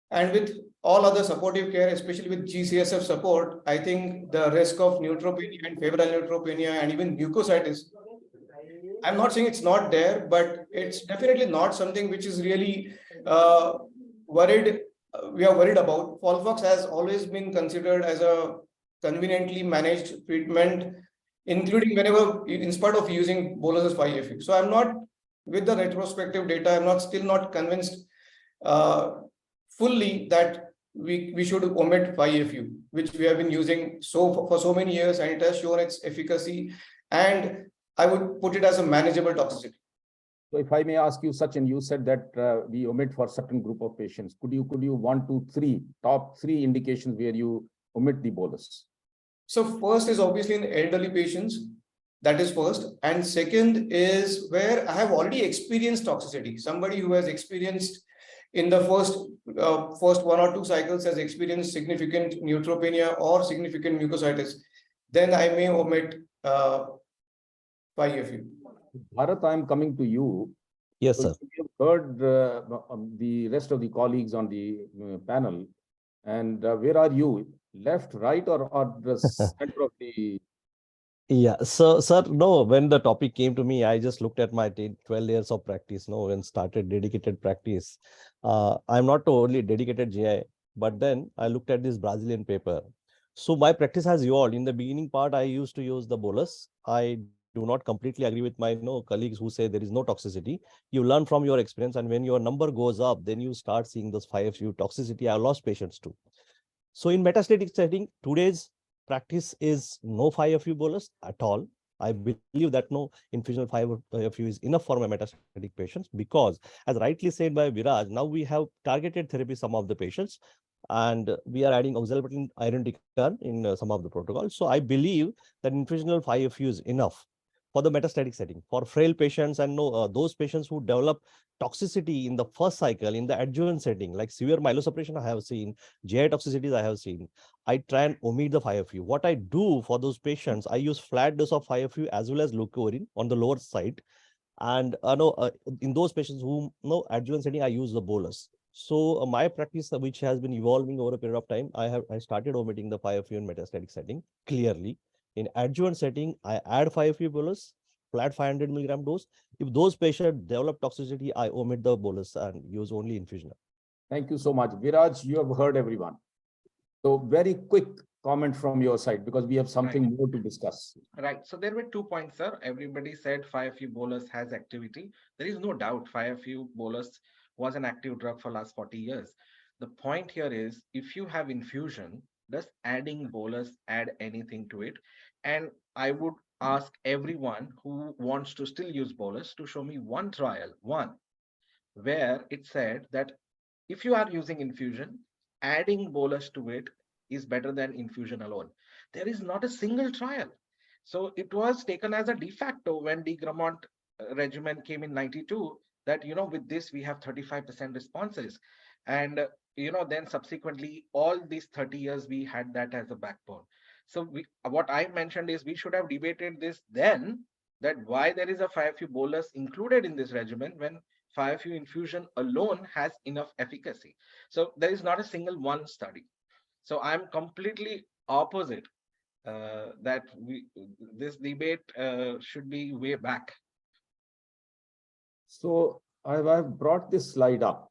And with all other supportive care, especially with GCSF support, I think the risk of neutropenia and febrile neutropenia and even mucositis, I'm not saying it's not there, but it's definitely not something which is really worried. We are worried about. FOLFOX has always been considered as a conveniently managed treatment, including whenever, in spite of using Bolus 5FU. So I'm not, with the retrospective data, I'm still not convinced fully that we should omit 5FU, which we have been using for so many years, and it has shown its efficacy, and I would put it as a manageable toxicity. So if I may ask you, Sachin, you said that we omit for certain group of patients. Could you 1, 2, 3 top 3 indications where you omit the bolus? So first is obviously in elderly patients. That is first. And second is where I have already experienced toxicity. Somebody who has experienced in the first 1 or 2 cycles has experienced significant neutropenia or significant mucositis, then I may omit 5FU. Bharat, I'm coming to you. Yes, sir. We have heard the rest of the colleagues on the panel, and where are you? Left, right, or the center of the? Yeah, so sir, no, when the topic came to me, I just looked at my 12 years of practice, and started dedicated practice. I'm not only dedicated GI, but then I looked at this Brazilian paper. So my practice has evolved. In the beginning part, I used to use the bolus. I do not completely agree with my colleagues who say there is no toxicity. You learn from your experience, and when your number goes up, then you start seeing those 5FU toxicity. I lost patients too. So in metastatic setting, today's practice is no 5FU bolus at all. I believe that no infusional 5FU is enough for my metastatic patients, because as rightly said by Viraj, now we have targeted therapy some of the patients, and we are adding oxaliplatin irinotecan in some of the protocols. So I believe that infusional 5FU is enough for the metastatic setting. For frail patients and those patients who develop toxicity in the first cycle, in the adjuvant setting, like severe myelosuppression I have seen, GI toxicities I have seen, I try and omit the 5FU. What I do for those patients, I use flat dose of 5FU as well as leucovorin on the lower side. And in those patients who adjuvant setting, I use the bolus. So my practice, which has been evolving over a period of time, I started omitting the 5FU in metastatic setting clearly. In adjuvant setting, I add 5FU bolus, flat 500 milligram dose. If those patients develop toxicity, I omit the bolus and use only infusion. Thank you so much. Viraj, you have heard everyone. So very quick comment from your side, because we have something more to discuss. Right. So there were 2 points, sir. Everybody said 5FU bolus has activity. There is no doubt 5FU bolus was an active drug for last 40 years. The point here is, if you have infusion, does adding bolus add anything to it? And I would ask everyone who wants to still use bolus to show me one trial, where it said that if you are using infusion, adding bolus to it is better than infusion alone. There is not a single trial. So it was taken as a de facto when the Gramont regimen came in 92, that, with this, we have 35% responses. And, then subsequently, all these 30 years, we had that as a backbone. So what I mentioned is we should have debated this then, that why there is a 5FU bolus included in this regimen when 5FU infusion alone has enough efficacy. So there is not a single one study. So I'm completely opposite that this debate should be way back. So I've brought this slide up.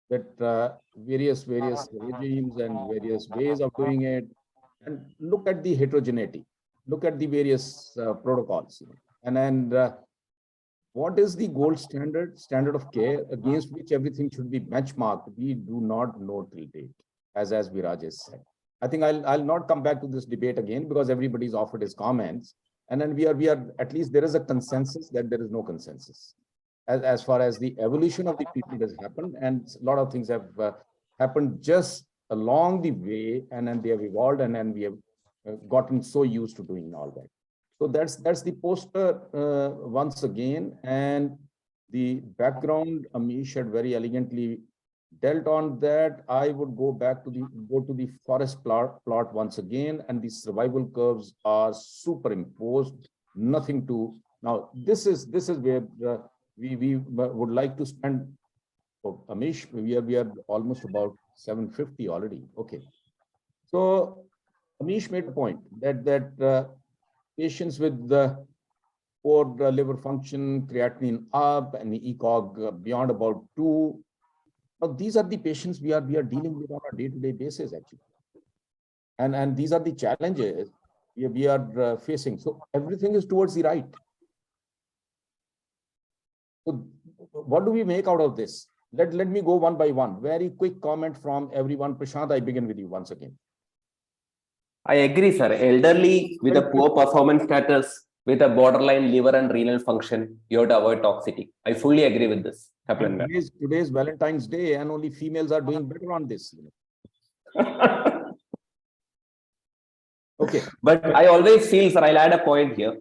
that various regimes and various ways of doing it, and look at the heterogeneity, look at the various protocols, and what is the gold standard of care against which everything should be benchmarked? We do not know till date, as Viraj has said. I think I'll not come back to this debate again because everybody's offered his comments, and then we are at least there is a consensus that there is no consensus as far as the evolution of the treatment has happened, and a lot of things have happened just along the way, and then they have evolved, and then we have gotten so used to doing all that. So that's the poster once again, and the background Amish had very elegantly dealt on that. I would go to the forest plot once again, and the survival curves are superimposed. Nothing to now. This is where we would like to spend. Oh, Amish, we are almost about 750 already. Okay, so Amish made a point that patients with poor liver function, creatinine up, and ECOG beyond about 2. Now, these are the patients we are dealing with on a day-to-day basis, actually. And these are the challenges we are facing. So everything is towards the right. So what do we make out of this? Let me go one by one. Very quick comment from everyone. Prashant, I begin with you once again. I agree, sir. Elderly with a poor performance status, with a borderline liver and renal function, you have to avoid toxicity. I fully agree with this. Today's Valentine's Day, and only females are doing better on this. Okay. But I always feel, sir, I'll add a point here.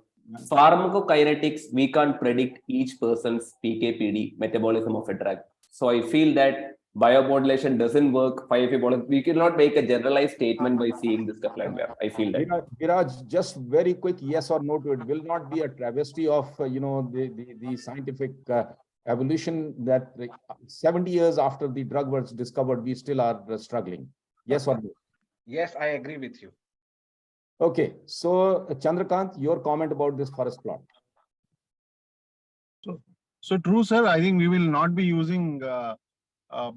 Pharmacokinetics, we can't predict each person's PK/PD metabolism of a drug. So I feel that biomodulation doesn't work. 5FA bolus, we cannot make a generalized statement by seeing this stuff like that. I feel that. Viraj, just very quick yes or no to it. Will not be a travesty of the scientific evolution that 70 years after the drug was discovered, we still are struggling. Yes or no? Yes, I agree with you. Okay, so Chandrakant, your comment about this forest plot. So true, sir. I think we will not be using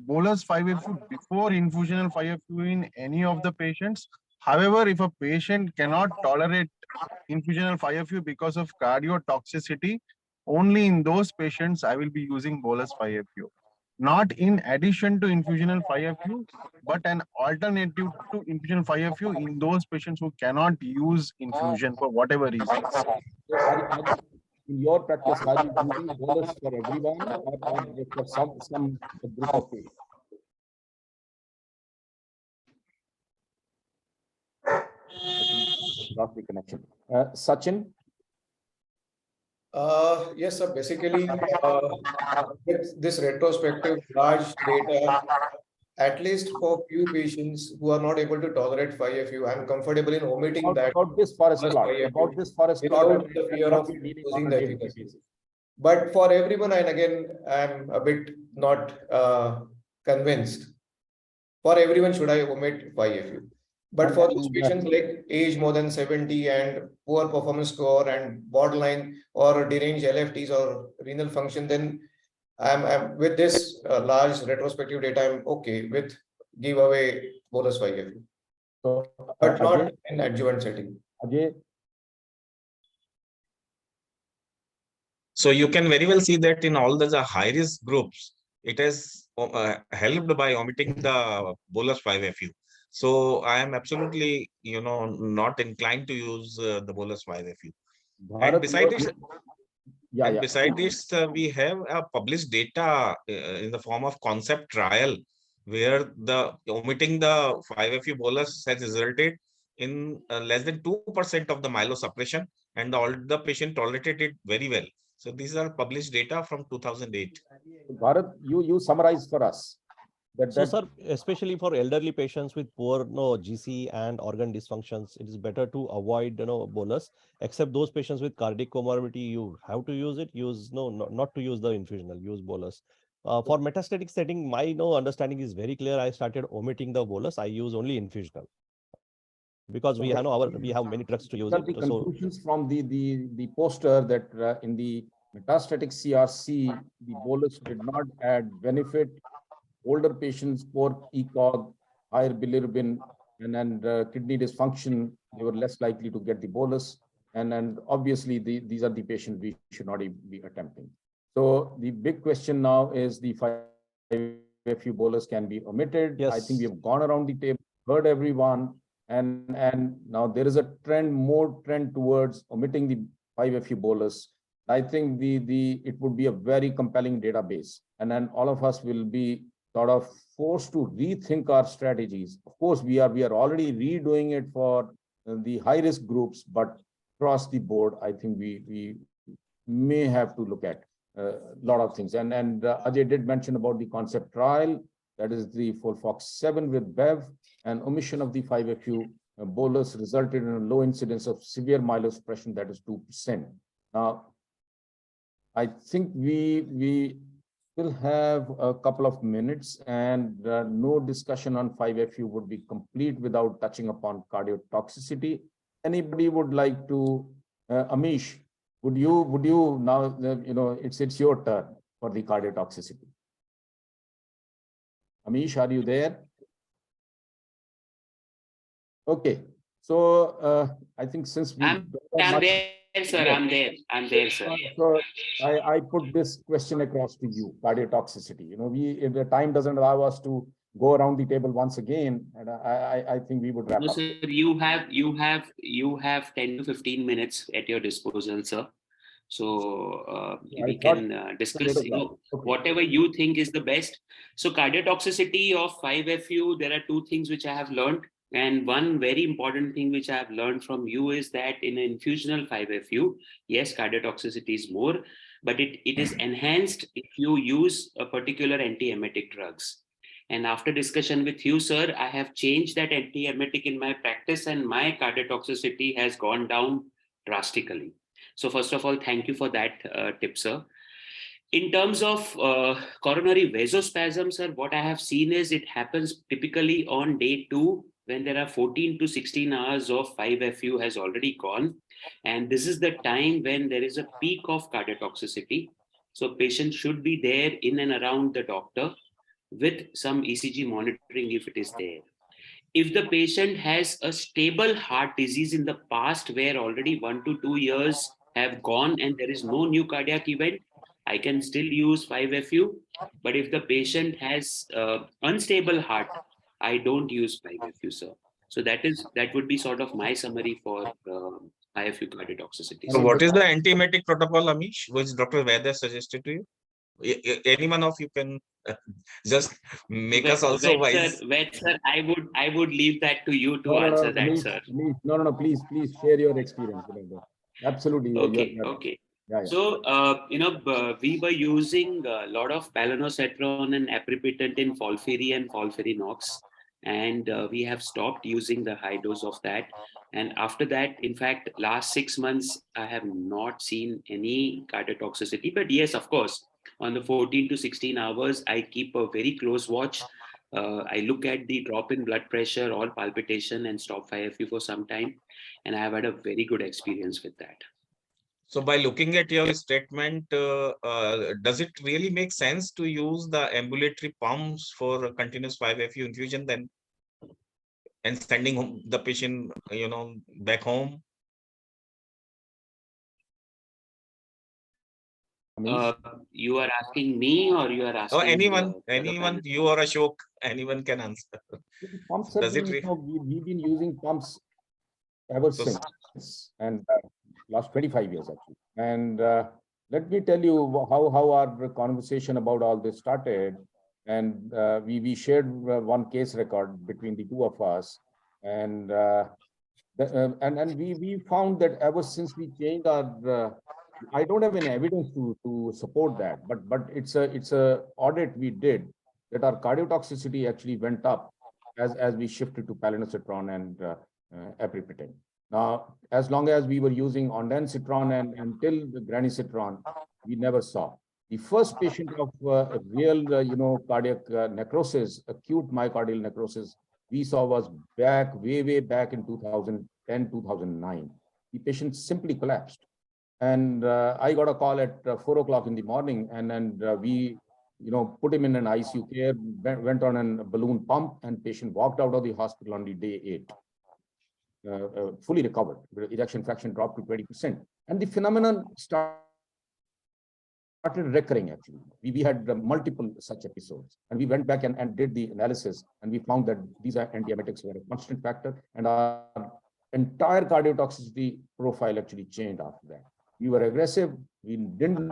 bolus 5FU before infusional 5FU in any of the patients. However, if a patient cannot tolerate infusional 5FU because of cardiotoxicity, only in those patients I will be using bolus 5FU. Not in addition to infusional 5FU, but an alternative to infusional 5FU in those patients who cannot use infusion for whatever reasons. In your practice, are you using bolus for everyone or for some group of patients? Lost the connection. Sachin? Yes, sir. Basically, with this retrospective large data, at least for few patients who are not able to tolerate 5FU, I'm comfortable in omitting that. About this forest plot. About this forest plot. Without the fear of losing the efficacy. But for everyone, and again, I'm a bit not convinced. For everyone, should I omit 5FU? But for those patients like age more than 70 and poor performance score and borderline or deranged LFTs or renal function, then I'm with this large retrospective data, I'm okay with give away bolus 5FU. So, but not in adjuvant setting. Ajay? So you can very well see that in all the high risk groups, it has helped by omitting the bolus 5FU. So I am absolutely, not inclined to use the bolus 5FU. And beside this, we have published data in the form of concept trial, where the omitting the 5FU bolus has resulted in less than 2% of the myelosuppression, and all the patient tolerated it very well. So these are published data from 2008. Bharat, you summarize for us. So, sir, especially for elderly patients with poor GC and organ dysfunctions, it is better to avoid bolus. Except those patients with cardiac comorbidity, you have to use it. Not to use the infusional. Use bolus. For metastatic setting, my understanding is very clear. I started omitting the bolus. I use only infusional because we have many drugs to use it. The conclusions from the poster that in the metastatic CRC, the bolus did not add benefit older patients, poor ECOG, higher bilirubin, and kidney dysfunction, they were less likely to get the bolus. And obviously, these are the patients we should not even be attempting. So the big question now is the 5FU bolus can be omitted. Yes. I think we have gone around the table, heard everyone, and now there is a more trend towards omitting the 5FU bolus. I think it would be a very compelling database, and then all of us will be sort of forced to rethink our strategies. Of course, we are already redoing it for the high risk groups, but across the board, I think we may have to look at a lot of things. And Ajay did mention about the concept trial, that is the FOLFOX7 with BEV, and omission of the 5FU bolus resulted in a low incidence of severe myelosuppression, that is 2%. Now, I think we will have a couple of minutes, and no discussion on 5FU would be complete without touching upon cardiotoxicity. Anybody would like to, Amish, would you now, it's your turn for the cardiotoxicity. Amish, are you there? Okay, so I think since we I'm there, sir. I'm there, sir. So I put this question across to you, cardiotoxicity. If the time doesn't allow us to go around the table once again, and I think we would wrap No, up. sir, you have 10 to 15 minutes at your disposal, sir. So we can discuss whatever you think is the best. So cardiotoxicity of 5FU, there are two things which I have learned. And one very important thing which I have learned from you is that in an infusional 5FU, yes, cardiotoxicity is more, but it is enhanced if you use a particular antiemetic drugs. And after discussion with you, sir, I have changed that antiemetic in my practice, and my cardiotoxicity has gone down drastically. So first of all, thank you for that tip, sir. In terms of coronary vasospasm, sir, what I have seen is it happens typically on day 2, when there are 14 to 16 hours of 5FU has already gone. And this is the time when there is a peak of cardiotoxicity. So patients should be there in and around the doctor with some ECG monitoring if it is there. If the patient has a stable heart disease in the past where already 1 to 2 years have gone and there is no new cardiac event, I can still use 5FU. But if the patient has unstable heart, I don't use 5FU, sir. So that would be sort of my summary for 5FU cardiotoxicity. So what is the antiemetic protocol, Amish, which Dr. Vaid suggested to you? Any one of you can just make us also wise. Vaid, sir, I would leave that to you to answer that, sir. No, please share your experience. Absolutely. Okay. Yeah. So, we were using a lot of palonosetron and aprepitant in FOLFIRI and FOLFIRINOX, and we have stopped using the high dose of that. And after that, in fact, last 6 months, I have not seen any cardiotoxicity. But yes, of course, on the 14 to 16 hours, I keep a very close watch. I look at the drop in blood pressure or palpitation and stop 5FU for some time. And I have had a very good experience with that. So by looking at your statement, does it really make sense to use the ambulatory pumps for continuous 5FU infusion then? And sending the patient, back home? You are asking me, or you are asking? Or anyone, you or Ashok, anyone can answer. Pumps Does it we've been using pumps ever since, and last 25 years actually. And let me tell you how our conversation about all this started. And we shared one case record between the two of us, and we found that ever since we changed our, I don't have any evidence to support that, but it's a audit we did that our cardiotoxicity actually went up as we shifted to palonosetron and aprepitant. Now, as long as we were using ondansetron and until the granisetron, we never saw. The first patient of real, cardiac necrosis, acute myocardial necrosis, we saw was way back in 2010, 2009. The patient simply collapsed. And I got a call at 4 o'clock in the morning, and we put him in an ICU care, went on a balloon pump, and patient walked out of the hospital on the day 8. Fully recovered. The ejection fraction dropped to 20%. And the phenomenon started recurring, actually. We had multiple such episodes. And we went back and did the analysis, and we found that these antiemetics were a constant factor, and our entire cardiotoxicity profile actually changed after that. We were aggressive. We didn't,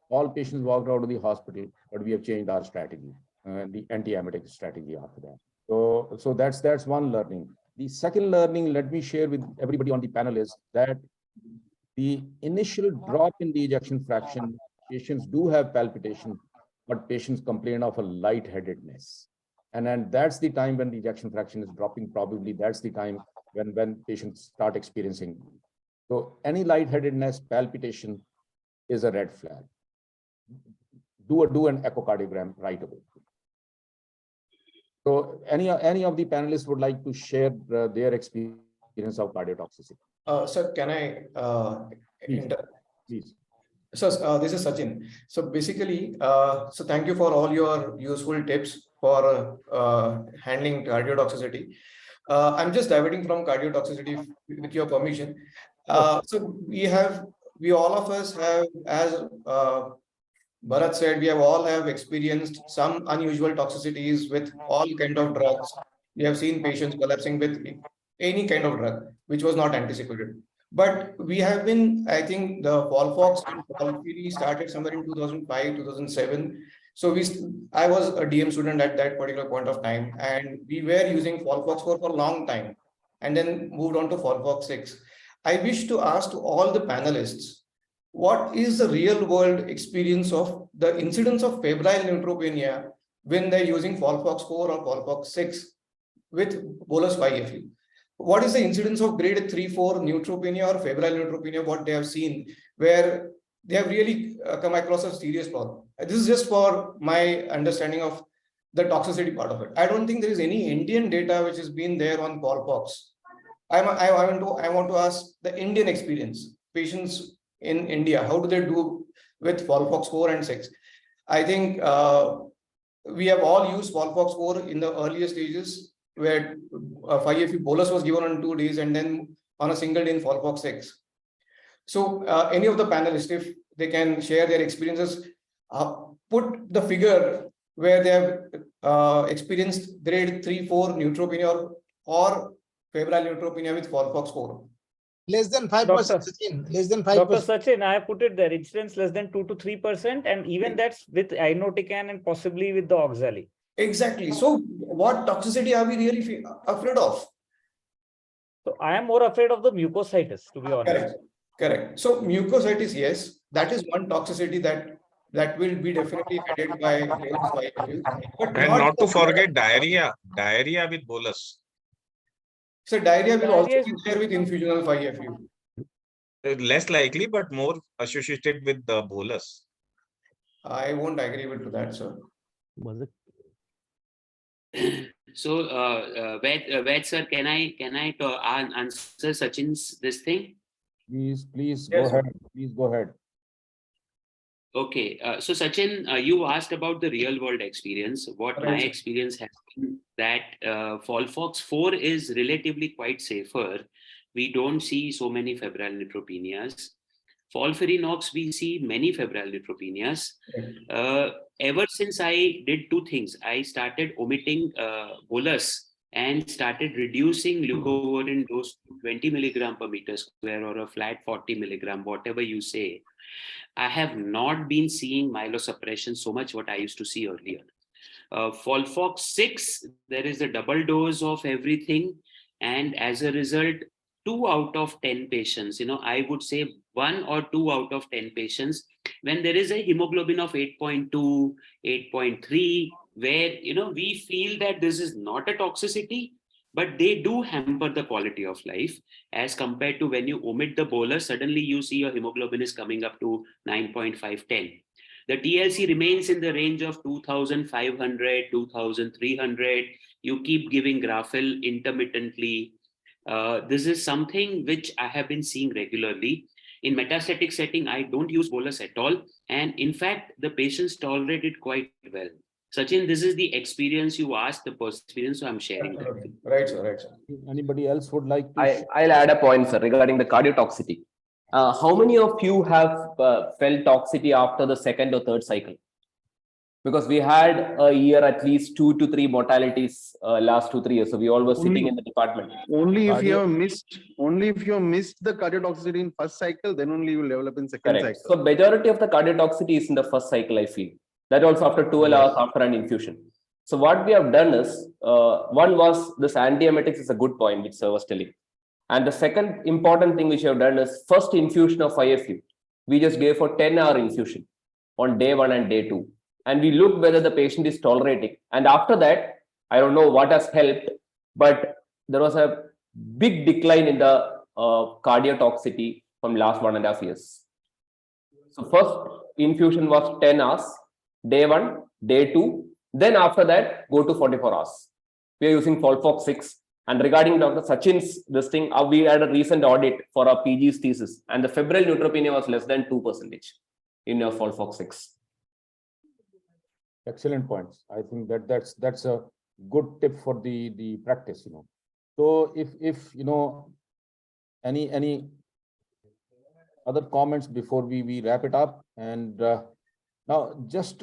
all patients walked out of the hospital, but we have changed our strategy, the antiemetic strategy after that. So that's one learning. The second learning, let me share with everybody on the panel, is that the initial drop in the ejection fraction, patients do have palpitation, but patients complain of a lightheadedness. And then that's the time when the ejection fraction is dropping. Probably that's the time when patients start experiencing. So any lightheadedness, palpitation is a red flag. Do an echocardiogram right away. So any of the panelists would like to share their experience of cardiotoxicity? Sir, can I Please. So this is Sachin. So basically, so thank you for all your useful tips for handling cardiotoxicity. I'm just diverting from cardiotoxicity with your permission. So we all of us have, as Bharat said, we have all have experienced some unusual toxicities with all kind of drugs. We have seen patients collapsing with any kind of drug, which was not anticipated. But we have been, I think the FOLFOX and FOLFIRI started somewhere in 2005, 2007. So I was a DM student at that particular point of time, and we were using FOLFOX for a long time, and then moved on to FOLFOX 6. I wish to ask to all the panelists, what is the real world experience of the incidence of febrile neutropenia when they're using FOLFOX 4 or FOLFOX 6 with Bolus 5FU? What is the incidence of grade 3-4 neutropenia or febrile neutropenia, what they have seen, where they have really come across a serious problem? This is just for my understanding of the toxicity part of it. I don't think there is any Indian data which has been there on FOLFOX. I want to ask the Indian experience. Patients in India, how do they do with FOLFOX 4 and 6? I think we have all used FOLFOX 4 in the earlier stages, where 5FU bolus was given on 2 days and then on a single day in FOLFOX 6. So any of the panelists, if they can share their experiences, put the figure where they have experienced grade 3-4 neutropenia or febrile neutropenia with FOLFOX 4. Less than 5%, Sachin. Less than 5%. Dr. Sachin, I have put it there. Incidence less than 2 to 3%, and even that's with inotecan and possibly with the oxali. Exactly. So what toxicity are we really afraid of? So I am more afraid of the mucositis, to be honest. Correct. So mucositis, yes, that is one toxicity that will be definitely added by but and not to forget diarrhea with bolus. So diarrhea will also be there with infusional 5FU. Less likely, but more associated with the bolus. I won't agree with that, sir. So, Vaid sir, can I answer Sachin's this thing? Please Yes, go ahead. Please go ahead. Okay, so Sachin, you asked about the real world experience. What my experience has been that FOLFOX 4 is relatively quite safer. We don't see so many febrile neutropenias. FOLFIRINOX, we see many febrile neutropenias. Ever since I did two things, I started omitting bolus and started reducing leucovorin dose to 20 milligram per meter square or a flat 40 milligram, whatever you say. I have not been seeing myelosuppression so much what I used to see earlier. FOLFOX 6, there is a double dose of everything. And as a result, 2 out of 10 patients, I would say 1 or 2 out of 10 patients, when there is a hemoglobin of 8.2, 8.3, where, we feel that this is not a toxicity, but they do hamper the quality of life as compared to when you omit the bolus, suddenly you see your hemoglobin is coming up to 9.5, 10. The TLC remains in the range of 2,500, 2,300. You keep giving Grafil intermittently. This is something which I have been seeing regularly. In metastatic setting, I don't use bolus at all. And in fact, the patients tolerate it quite well. Sachin, this is the experience you asked, the experience, so I'm sharing that. Absolutely. Right, sir. Right, sir. Anybody else would like to? I'll add a point, sir, regarding the cardiotoxicity. How many of you have felt toxicity after the second or third cycle? Because we had a year at least 2 to 3 mortalities last 2-3 years. So we all were sitting in the department. Only if you have missed the cardiotoxicity in first cycle, then only you will develop in second Correct. cycle. So majority of the cardiotoxicity is in the first cycle, I feel. That also after 12 hours after an infusion. So what we have done is, one was this antiemetics is a good point, which sir was telling. And the second important thing which we have done is first infusion of IFU. We just gave for 10-hour infusion on day 1 and day 2. And we looked whether the patient is tolerating. And after that, I don't know what has helped, but there was a big decline in the cardiotoxicity from last 1.5 years. So first infusion was 10 hours, day 1, day 2. Then after that, go to 44 hours. We are using FOLFOX6. And regarding Dr. Sachin's this thing, we had a recent audit for our PG's thesis, and the febrile neutropenia was less than 2% in your FOLFOX6. Excellent points. I think that's a good tip for the practice. So if any other comments before we wrap it up, and now just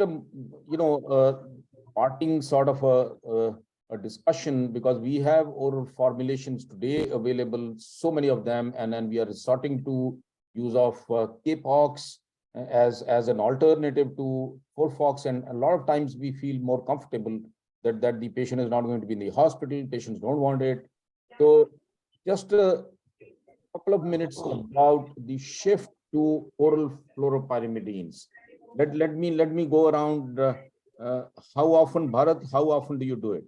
parting sort of a discussion, because we have oral formulations today available, so many of them, and then we are resorting to use of Capox as an alternative to FOLFOX, and a lot of times we feel more comfortable that the patient is not going to be in the hospital, patients don't want it. So just a couple of minutes about the shift to oral fluoropyrimidines. Let me go around. How often, Bharat, how often do you do it?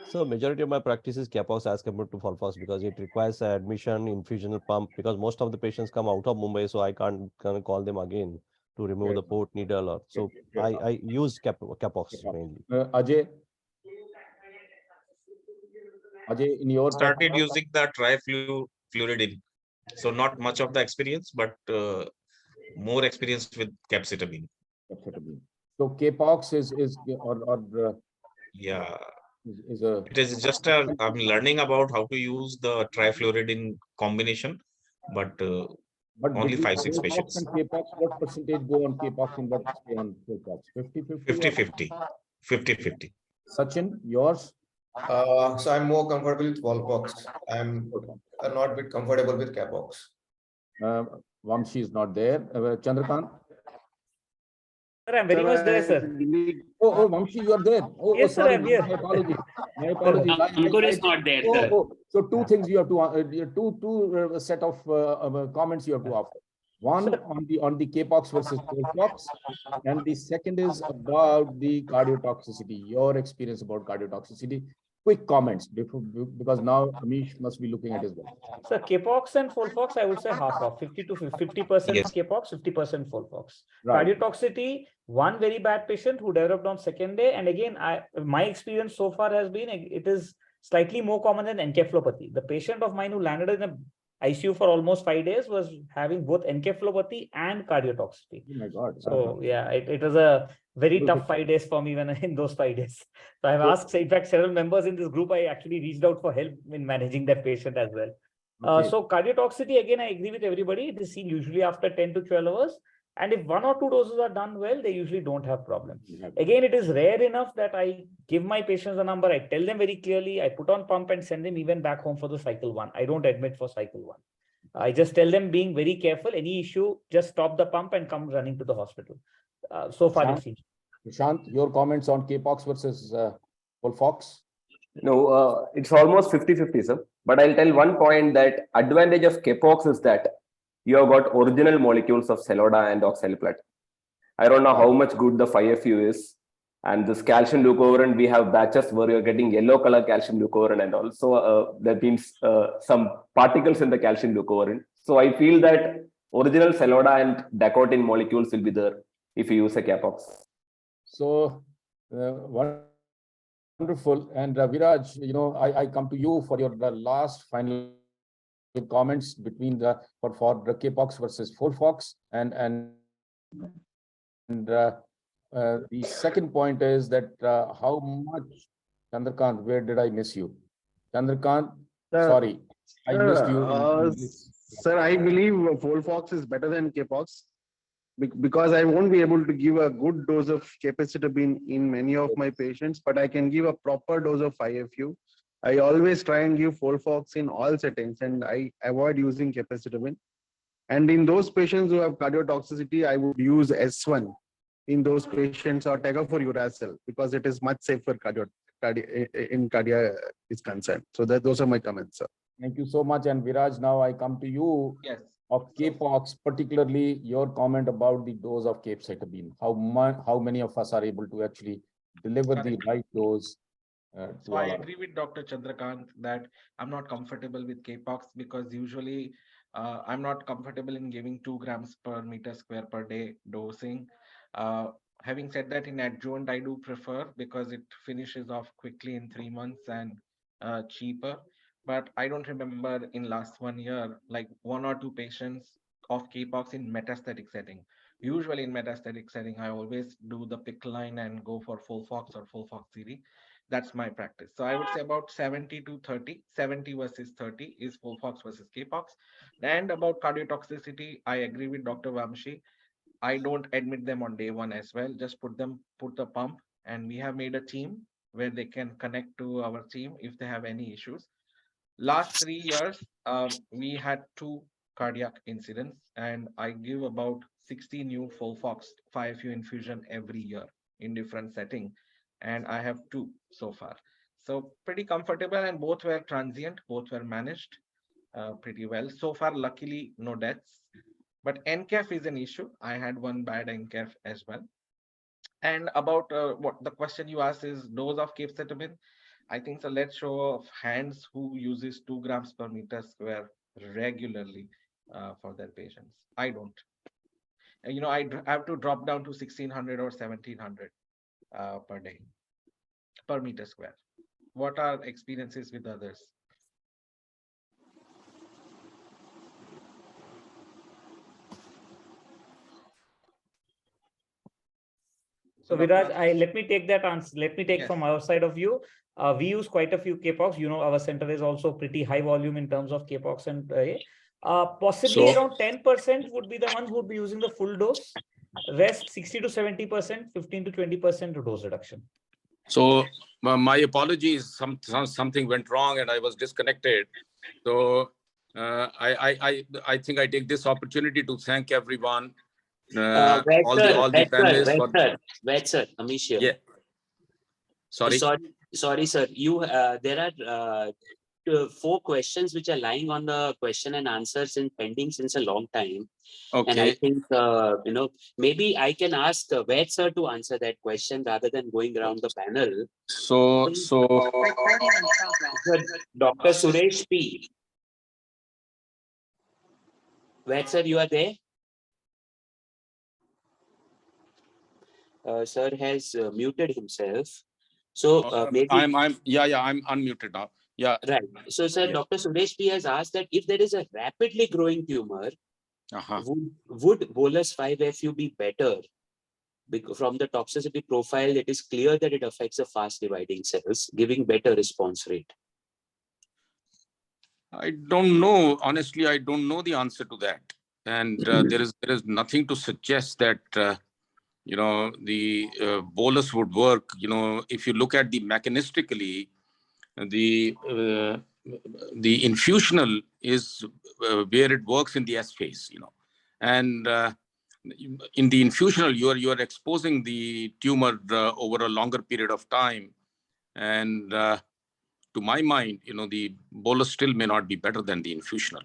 So majority of my practice is Capox as compared to FOLFOX, because it requires admission, infusional pump, because most of the patients come out of Mumbai, so I can't call them again to remove the port needle. Or so I use Capox mainly. Ajay, in your Started using the trifluridine. So not much of the experience, but more experience with capecitabine. So Capox is Yeah. Is a. It is just I'm learning about how to use the trifluridine combination, but only 5-6 patients. And Capox, what percentage go on Capox and what stay on Capox? 50-50? 50-50. Sachin, yours? So I'm more comfortable with FOLFOX. I'm not bit comfortable with Capox. Vamshi is not there. Chandrakant? Sir, I'm very much there, sir. Oh, Vamshi, you are there. Yes, sorry, sir, I'm here. My apologies. My apologies. Ankur is not there, sir. So two things you have to two set of comments you have to offer. One on the Capox versus FOLFOX, and the second is about the cardiotoxicity. Your experience about cardiotoxicity. Quick comments because now Amish must be looking at his well. So Capox and FOLFOX, I would say half 50 to 50% Yes. Capox, 50% FOLFOX. Right. Cardiotoxicity, one very bad patient who developed on second day, and again, my experience so far has been it is slightly more common than encephalopathy. The patient of mine who landed in a ICU for almost 5 days was having both encephalopathy and cardiotoxicity. Oh my God. So yeah, it was a very tough 5 days for me when in those 5 days. So I've asked, in fact, several members in this group, I actually reached out for help in managing that patient as well. Okay. So cardiotoxicity, again, I agree with everybody. It is seen usually after 10 to 12 hours. And if 1 or 2 doses are done well, they usually don't have problems. Again, it is rare enough that I give my patients a number. I tell them very clearly, I put on pump and send them even back home for the cycle 1. I don't admit for cycle 1. I just tell them being very careful. Any issue, just stop the pump and come running to the hospital. So far, it seems. Prashant, your comments on Capox versus FOLFOX? No, it's almost 50-50, sir. But I'll tell one point that advantage of Capox is that you have got original molecules of Celoda and oxaliplatin. I don't know how much good the 5FU is. And this calcium leucovorin, we have batches where you're getting yellow color calcium leucovorin, and also that means some particles in the calcium leucovorin. So I feel that original Celoda and Dacotin molecules will be there if you use a Capox. So what Wonderful. And Viraj, I come to you for your last final comments between for the K-pox versus FOLFOX, and the second point is that how much, Chandrakant, where did I miss you? Chandrakant, sorry, I missed you. Sir, I believe FOLFOX is better than K-pox because I won't be able to give a good dose of capecitabine in many of my patients, but I can give a proper dose of 5-FU. I always try and give FOLFOX in all settings, and I avoid using capecitabine. And in those patients who have cardiotoxicity, I would use S1 in those patients, or tegofururacil, because it is much safer in cardia is concerned. So those are my comments, sir. Thank you so much. And Viraj, now I come to you. Yes. Of K-pox, particularly your comment about the dose of capecitabine. How many of us are able to actually deliver the right dose? So I agree with Dr. Chandrakant that I'm not comfortable with K-pox because usually I'm not comfortable in giving 2 grams per meter square per day dosing. Having said that, in adjuvant, I do prefer because it finishes off quickly in 3 months and cheaper. But I don't remember in last 1 year, like 1 or 2 patients of K-pox in metastatic setting. Usually in metastatic setting, I always do the pick line and go for FOLFOX or FOLFOXIRI. That's my practice. So I would say about 70 to 30, 70 versus 30 is FOLFOX versus K-pox. And about cardiotoxicity, I agree with Dr. Vamshi. I don't admit them on day 1 as well. Just put the pump, and we have made a team where they can connect to our team if they have any issues. Last 3 years, we had 2 cardiac incidents, and I give about 60 new FOLFOX 5-FU infusion every year in different setting, and I have 2 so far. So pretty comfortable, and both were transient, both were managed pretty well. So far, luckily, no deaths. But NCAF is an issue. I had 1 bad NCAF as well. And about what the question you asked is dose of capecitabine. I think so. Let's show of hands who uses 2 grams per meter square regularly for their patients. I don't. I have to drop down to 1600 or 1700 per day per meter square. What are experiences with others? So Viraj, let me take that answer. Let me take Yes. from our side of view. We use quite a few K-pox. Our center is also pretty high volume in terms of K-pox, and possibly around 10% would be the ones who would be using the full dose. Rest 60 to 70%, 15 to 20% dose reduction. So my apologies, something went wrong and I was disconnected. So I think I take this opportunity to thank everyone, all the panelists. Vaid sir, Amish here. Yeah. Sorry. Sorry, sir. There are 4 questions which are lying on the question and answers and pending since a long time. Okay. And I think, maybe I can ask Vaid sir to answer that question rather than going around the panel. So Dr. Suresh P. Vaid sir, you are there? Sir has muted himself. So maybe I'm unmuted now. Yeah. Right. So, sir, Dr. Suresh P has asked that if there is a rapidly growing tumor, would Bolus 5-FU be better? Because from the toxicity profile, it is clear that it affects the fast dividing cells, giving better response rate. I don't know. Honestly, I don't know the answer to that. And there is nothing to suggest that the bolus would work. If you look at the mechanistically, the infusional is where it works in the S phase. And in the infusional, you are exposing the tumor over a longer period of time, and to my mind, the bolus still may not be better than the infusional.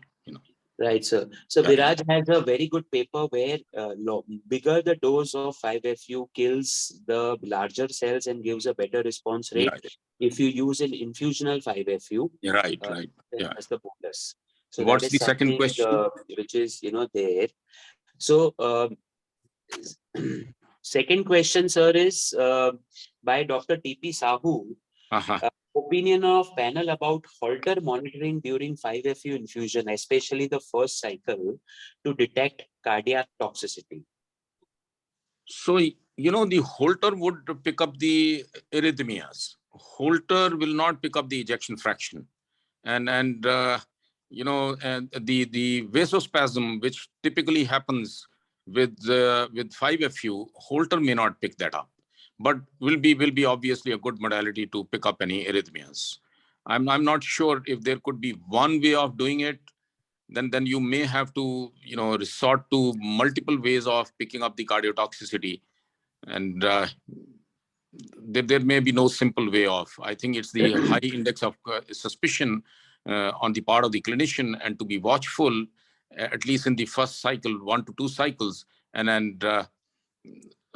Right, sir. So Viraj has a very good paper where bigger the dose of 5-FU kills the larger cells and gives a better response rate. Right. If you use an infusional 5-FU, right. As the bolus. So what's the second question? Which is there. So second question, sir, is by Dr. T.P. Sahu. Opinion of panel about Holter monitoring during 5-FU infusion, especially the first cycle, to detect cardiac toxicity. So, the Holter would pick up the arrhythmias. Holter will not pick up the ejection fraction. And the vasospasm, which typically happens with 5-FU, Holter may not pick that up, but will be obviously a good modality to pick up any arrhythmias. I'm not sure if there could be one way of doing it. Then you may have to resort to multiple ways of picking up the cardiotoxicity, and there may be no simple way of. I think it's the high index of suspicion on the part of the clinician, and to be watchful, at least in the first cycle, 1 to 2 cycles, and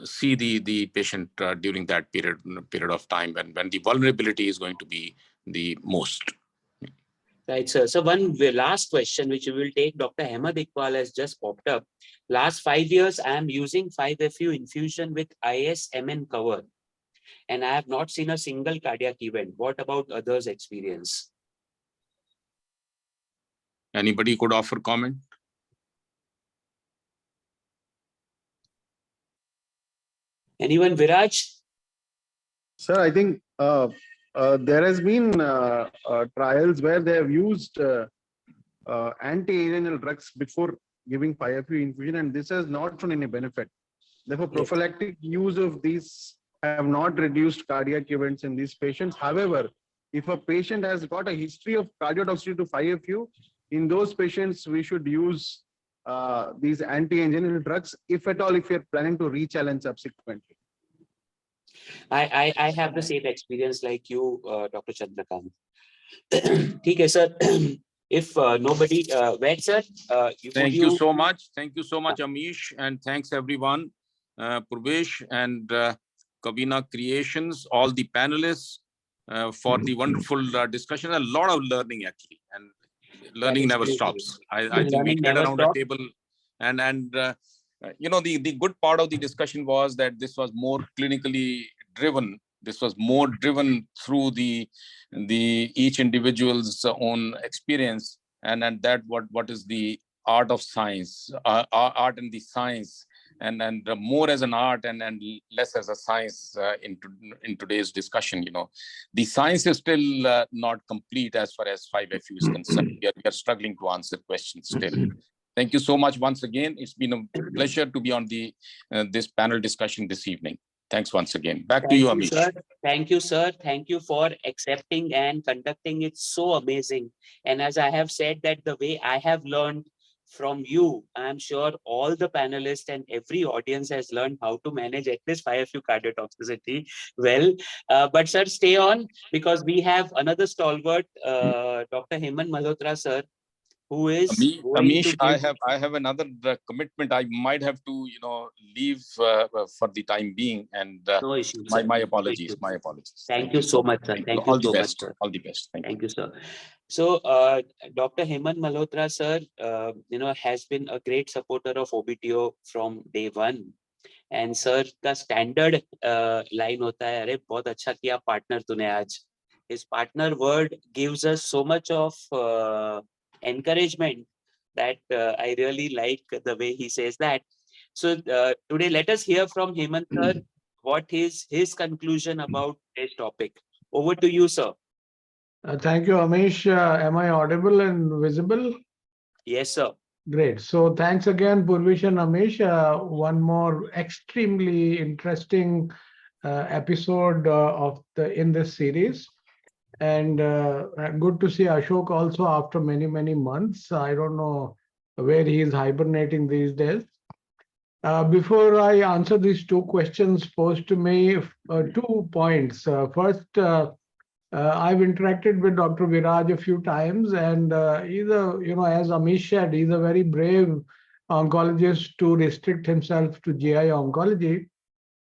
see the patient during that period of time when the vulnerability is going to be the most. Right, sir. So one last question, which we will take, Dr. Hemant Iqbal has just popped up. Last 5 years, I am using 5-FU infusion with ISMN cover, and I have not seen a single cardiac event. What about others' experience? Anybody could offer comment? Anyone, Viraj? Sir, I think there has been trials where they have used anti-anal drugs before giving 5-FU infusion, and this has not shown any benefit. Therefore, prophylactic use of these have not reduced cardiac events in these patients. However, if a patient has got a history of cardiotoxicity to 5-FU, in those patients, we should use these anti-anginal drugs, if at all, if you're planning to re-challenge subsequently. I have the same experience like you, Dr. Chandrakant. Okay, sir. If nobody, Vaid, sir, thank you so much. Thank you so much, Amish, and thanks everyone, Purvish and Kavina Creations, all the panelists for the wonderful discussion. A lot of learning actually, and learning never stops. I think we get around the table, and the good part of the discussion was that this was more clinically driven. This was more driven through the each individual's own experience, and that what is the art of science, art and the science, and more as an art and less as a science in today's discussion. The science is still not complete as far as 5-FU is concerned. We are struggling to answer questions still. Thank you so much once again. It's been a pleasure to be on this panel discussion this evening. Thanks once again. Back to you, Amish. Sir. Thank you, sir. Thank you for accepting and conducting it so amazing. And as I have said, that the way I have learned from you, I'm sure all the panelists and every audience has learned how to manage at least 5-FU cardiotoxicity well. But sir, stay on, because we have another stalwart, Dr. Hemant Malhotra, sir, who is Amish, I have another commitment. I might have to leave for the time being, and no issues, my apologies. My apologies. Thank you so much, sir. Thank you so much, sir. All the best. Thank you, sir. So Dr. Hemant Malhotra, sir, has been a great supporter of OBTO from day one. And sir, the standard line hota hai, "Arey, bahut acha kiya partner tune aaj." His partner word gives us so much of encouragement that I really like the way he says that. So today, let us hear from Hemant, sir, what is his conclusion about this topic. Over to you, sir. Thank you, Amish. Am I audible and visible? Yes, sir. Great. So thanks again, Purvish and Amish. One more extremely interesting episode in this series. And good to see Ashok also after many, many months. I don't know where he is hibernating these days. Before I answer these two questions posed to me, 2 points. First, I've interacted with Dr. Viraj a few times, and he's as Amish said, he's a very brave oncologist to restrict himself to GI oncology.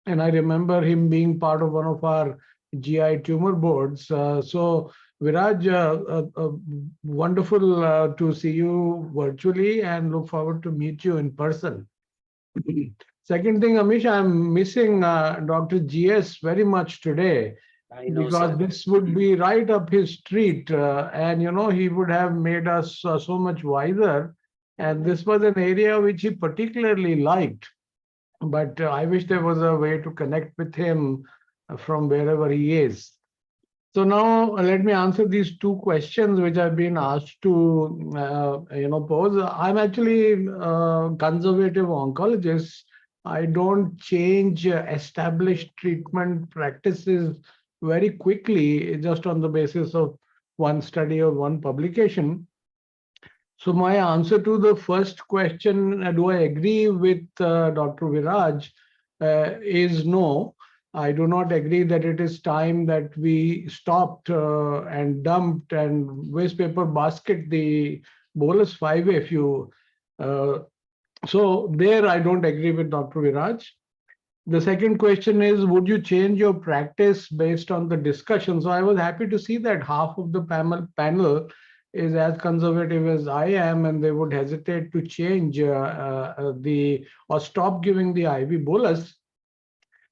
And I remember him being part of one of our GI tumor boards. So Viraj, wonderful to see you virtually and look forward to meet you in person. Second thing, Amish, I'm missing Dr. GS very much today. I know, because sir. this would be right up his street, and he would have made us so much wiser. And this was an area which he particularly liked. But I wish there was a way to connect with him from wherever he is. So now let me answer these two questions which I've been asked to pose. I'm actually a conservative oncologist. I don't change established treatment practices very quickly just on the basis of one study or one publication. So my answer to the first question, do I agree with Dr. Viraj, is no. I do not agree that it is time that we stopped and dumped and waste paper basket the Bolus 5FU. So there I don't agree with Dr. Viraj. The second question is, would you change your practice based on the discussion? So I was happy to see that half of the panel is as conservative as I am, and they would hesitate to change or stop giving the IV bolus.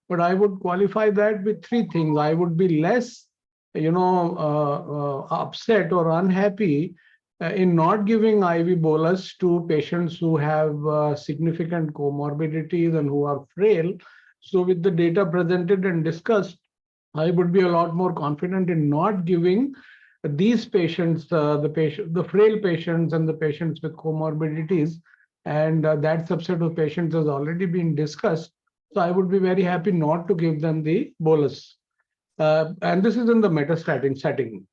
But I would qualify that with three things. I would be less, upset or unhappy in not giving IV bolus to patients who have significant comorbidities and who are frail. So with the data presented and discussed, I would be a lot more confident in not giving these patients, the frail patients and the patients with comorbidities, and that subset of patients has already been discussed. So I would be very happy not to give them the bolus. And this is in the metastatic setting.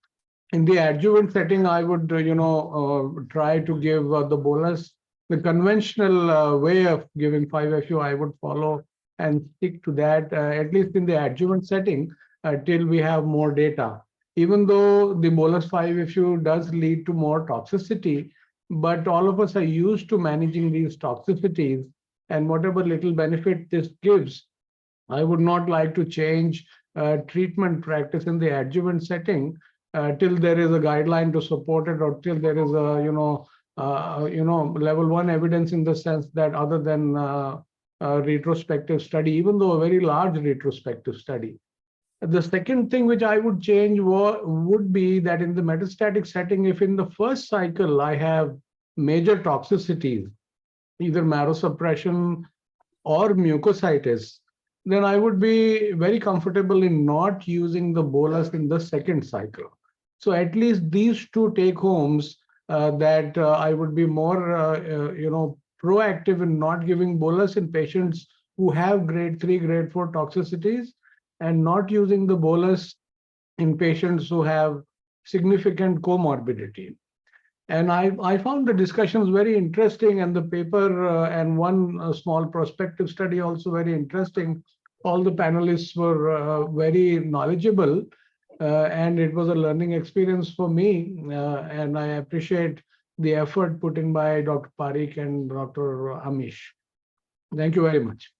In the adjuvant setting, I would, try to give the bolus. The conventional way of giving 5FU, I would follow and stick to that, at least in the adjuvant setting, till we have more data. Even though the bolus 5FU does lead to more toxicity, but all of us are used to managing these toxicities, and whatever little benefit this gives, I would not like to change treatment practice in the adjuvant setting till there is a guideline to support it, or till there is a level 1 evidence, in the sense that other than a retrospective study, even though a very large retrospective study. The second thing which I would change would be that in the metastatic setting, if in the first cycle I have major toxicities, either marrow suppression or mucositis, then I would be very comfortable in not using the bolus in the second cycle. So at least these two take homes, that I would be more, proactive in not giving bolus in patients who have grade 3, grade 4 toxicities, and not using the bolus in patients who have significant comorbidity. And I found the discussions very interesting, and the paper and one small prospective study also very interesting. All the panelists were very knowledgeable, and it was a learning experience for me. And I appreciate the effort put in by Dr. Parikh and Dr. Amish. Thank you very much.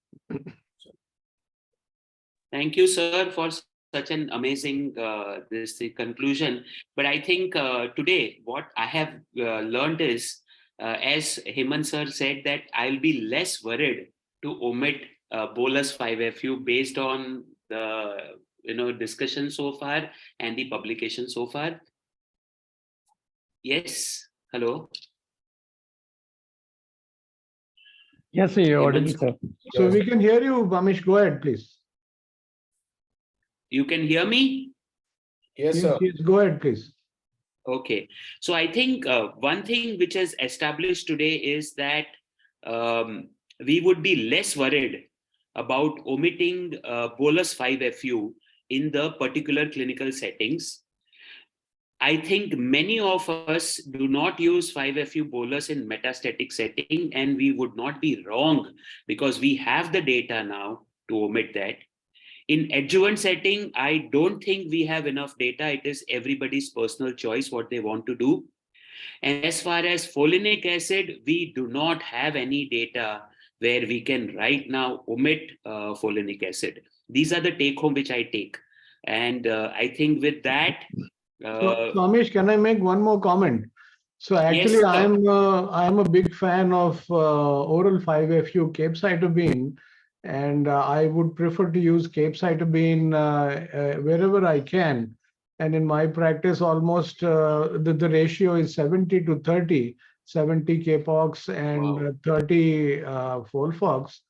Thank you, sir, for such an amazing conclusion. But I think today what I have learned is, as Hemant sir said, that I'll be less worried to omit bolus 5FU based on the discussion so far and the publication so far. Yes, hello. Yes, sir, you're audible, sir. So we can hear you, Amish. Go ahead, please. You can hear me? Yes, sir. Yes, go ahead, please. Okay. So I think one thing which is established today is that we would be less worried about omitting bolus 5FU in the particular clinical settings. I think many of us do not use 5FU bolus in metastatic setting, and we would not be wrong because we have the data now to omit that. In adjuvant setting, I don't think we have enough data. It is everybody's personal choice what they want to do. And as far as folinic acid, we do not have any data where we can right now omit folinic acid. These are the take home which I take. And I think with that. So Amish, can I make one more comment? So actually, yes, I am a big fan of oral 5FU capecitabine, And I would prefer to use capecitabine wherever I can. And in my practice, almost the ratio is 70 to 30, 70 Capox and 30 Folfox.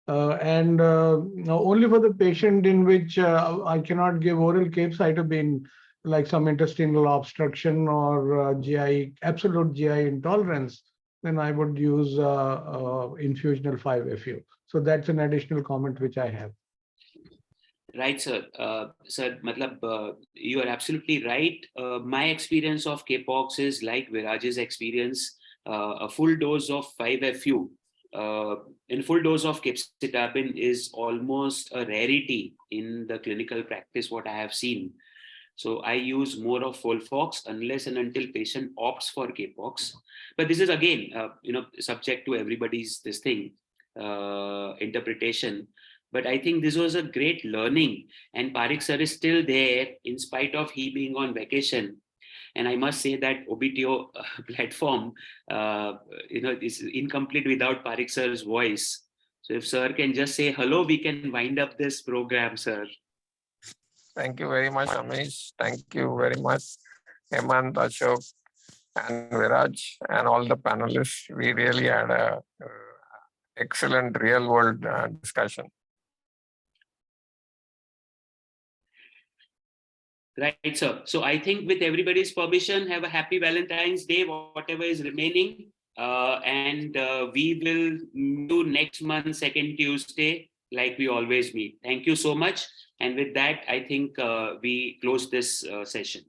And only for the patient in which I cannot give oral capecitabine, like some intestinal obstruction or GI, absolute GI intolerance, then I would use infusional 5-FU. So that's an additional comment which I have. Right, sir. Sir, you are absolutely right. My experience of Capox is like Viraj's experience. A full dose of 5-FU in full dose of capecitabine is almost a rarity in the clinical practice, what I have seen. So I use more of Folfox unless and until patient opts for Capox. But this is again, subject to everybody's interpretation. But I think this was a great learning, and Parikh sir is still there in spite of he being on vacation. And I must say that OBTO platform, is incomplete without Parikh sir's voice. So if sir can just say hello, we can wind up this program, sir. Thank you very much, Amish. Thank you very much, Hemant, Ashok, and Viraj, and all the panelists. We really had a excellent real-world discussion. Right, sir. So I think with everybody's permission, have a happy Valentine's Day, whatever is remaining. And we will do next month, second Tuesday, like we always meet. Thank you so much. And with that, I think we close this session.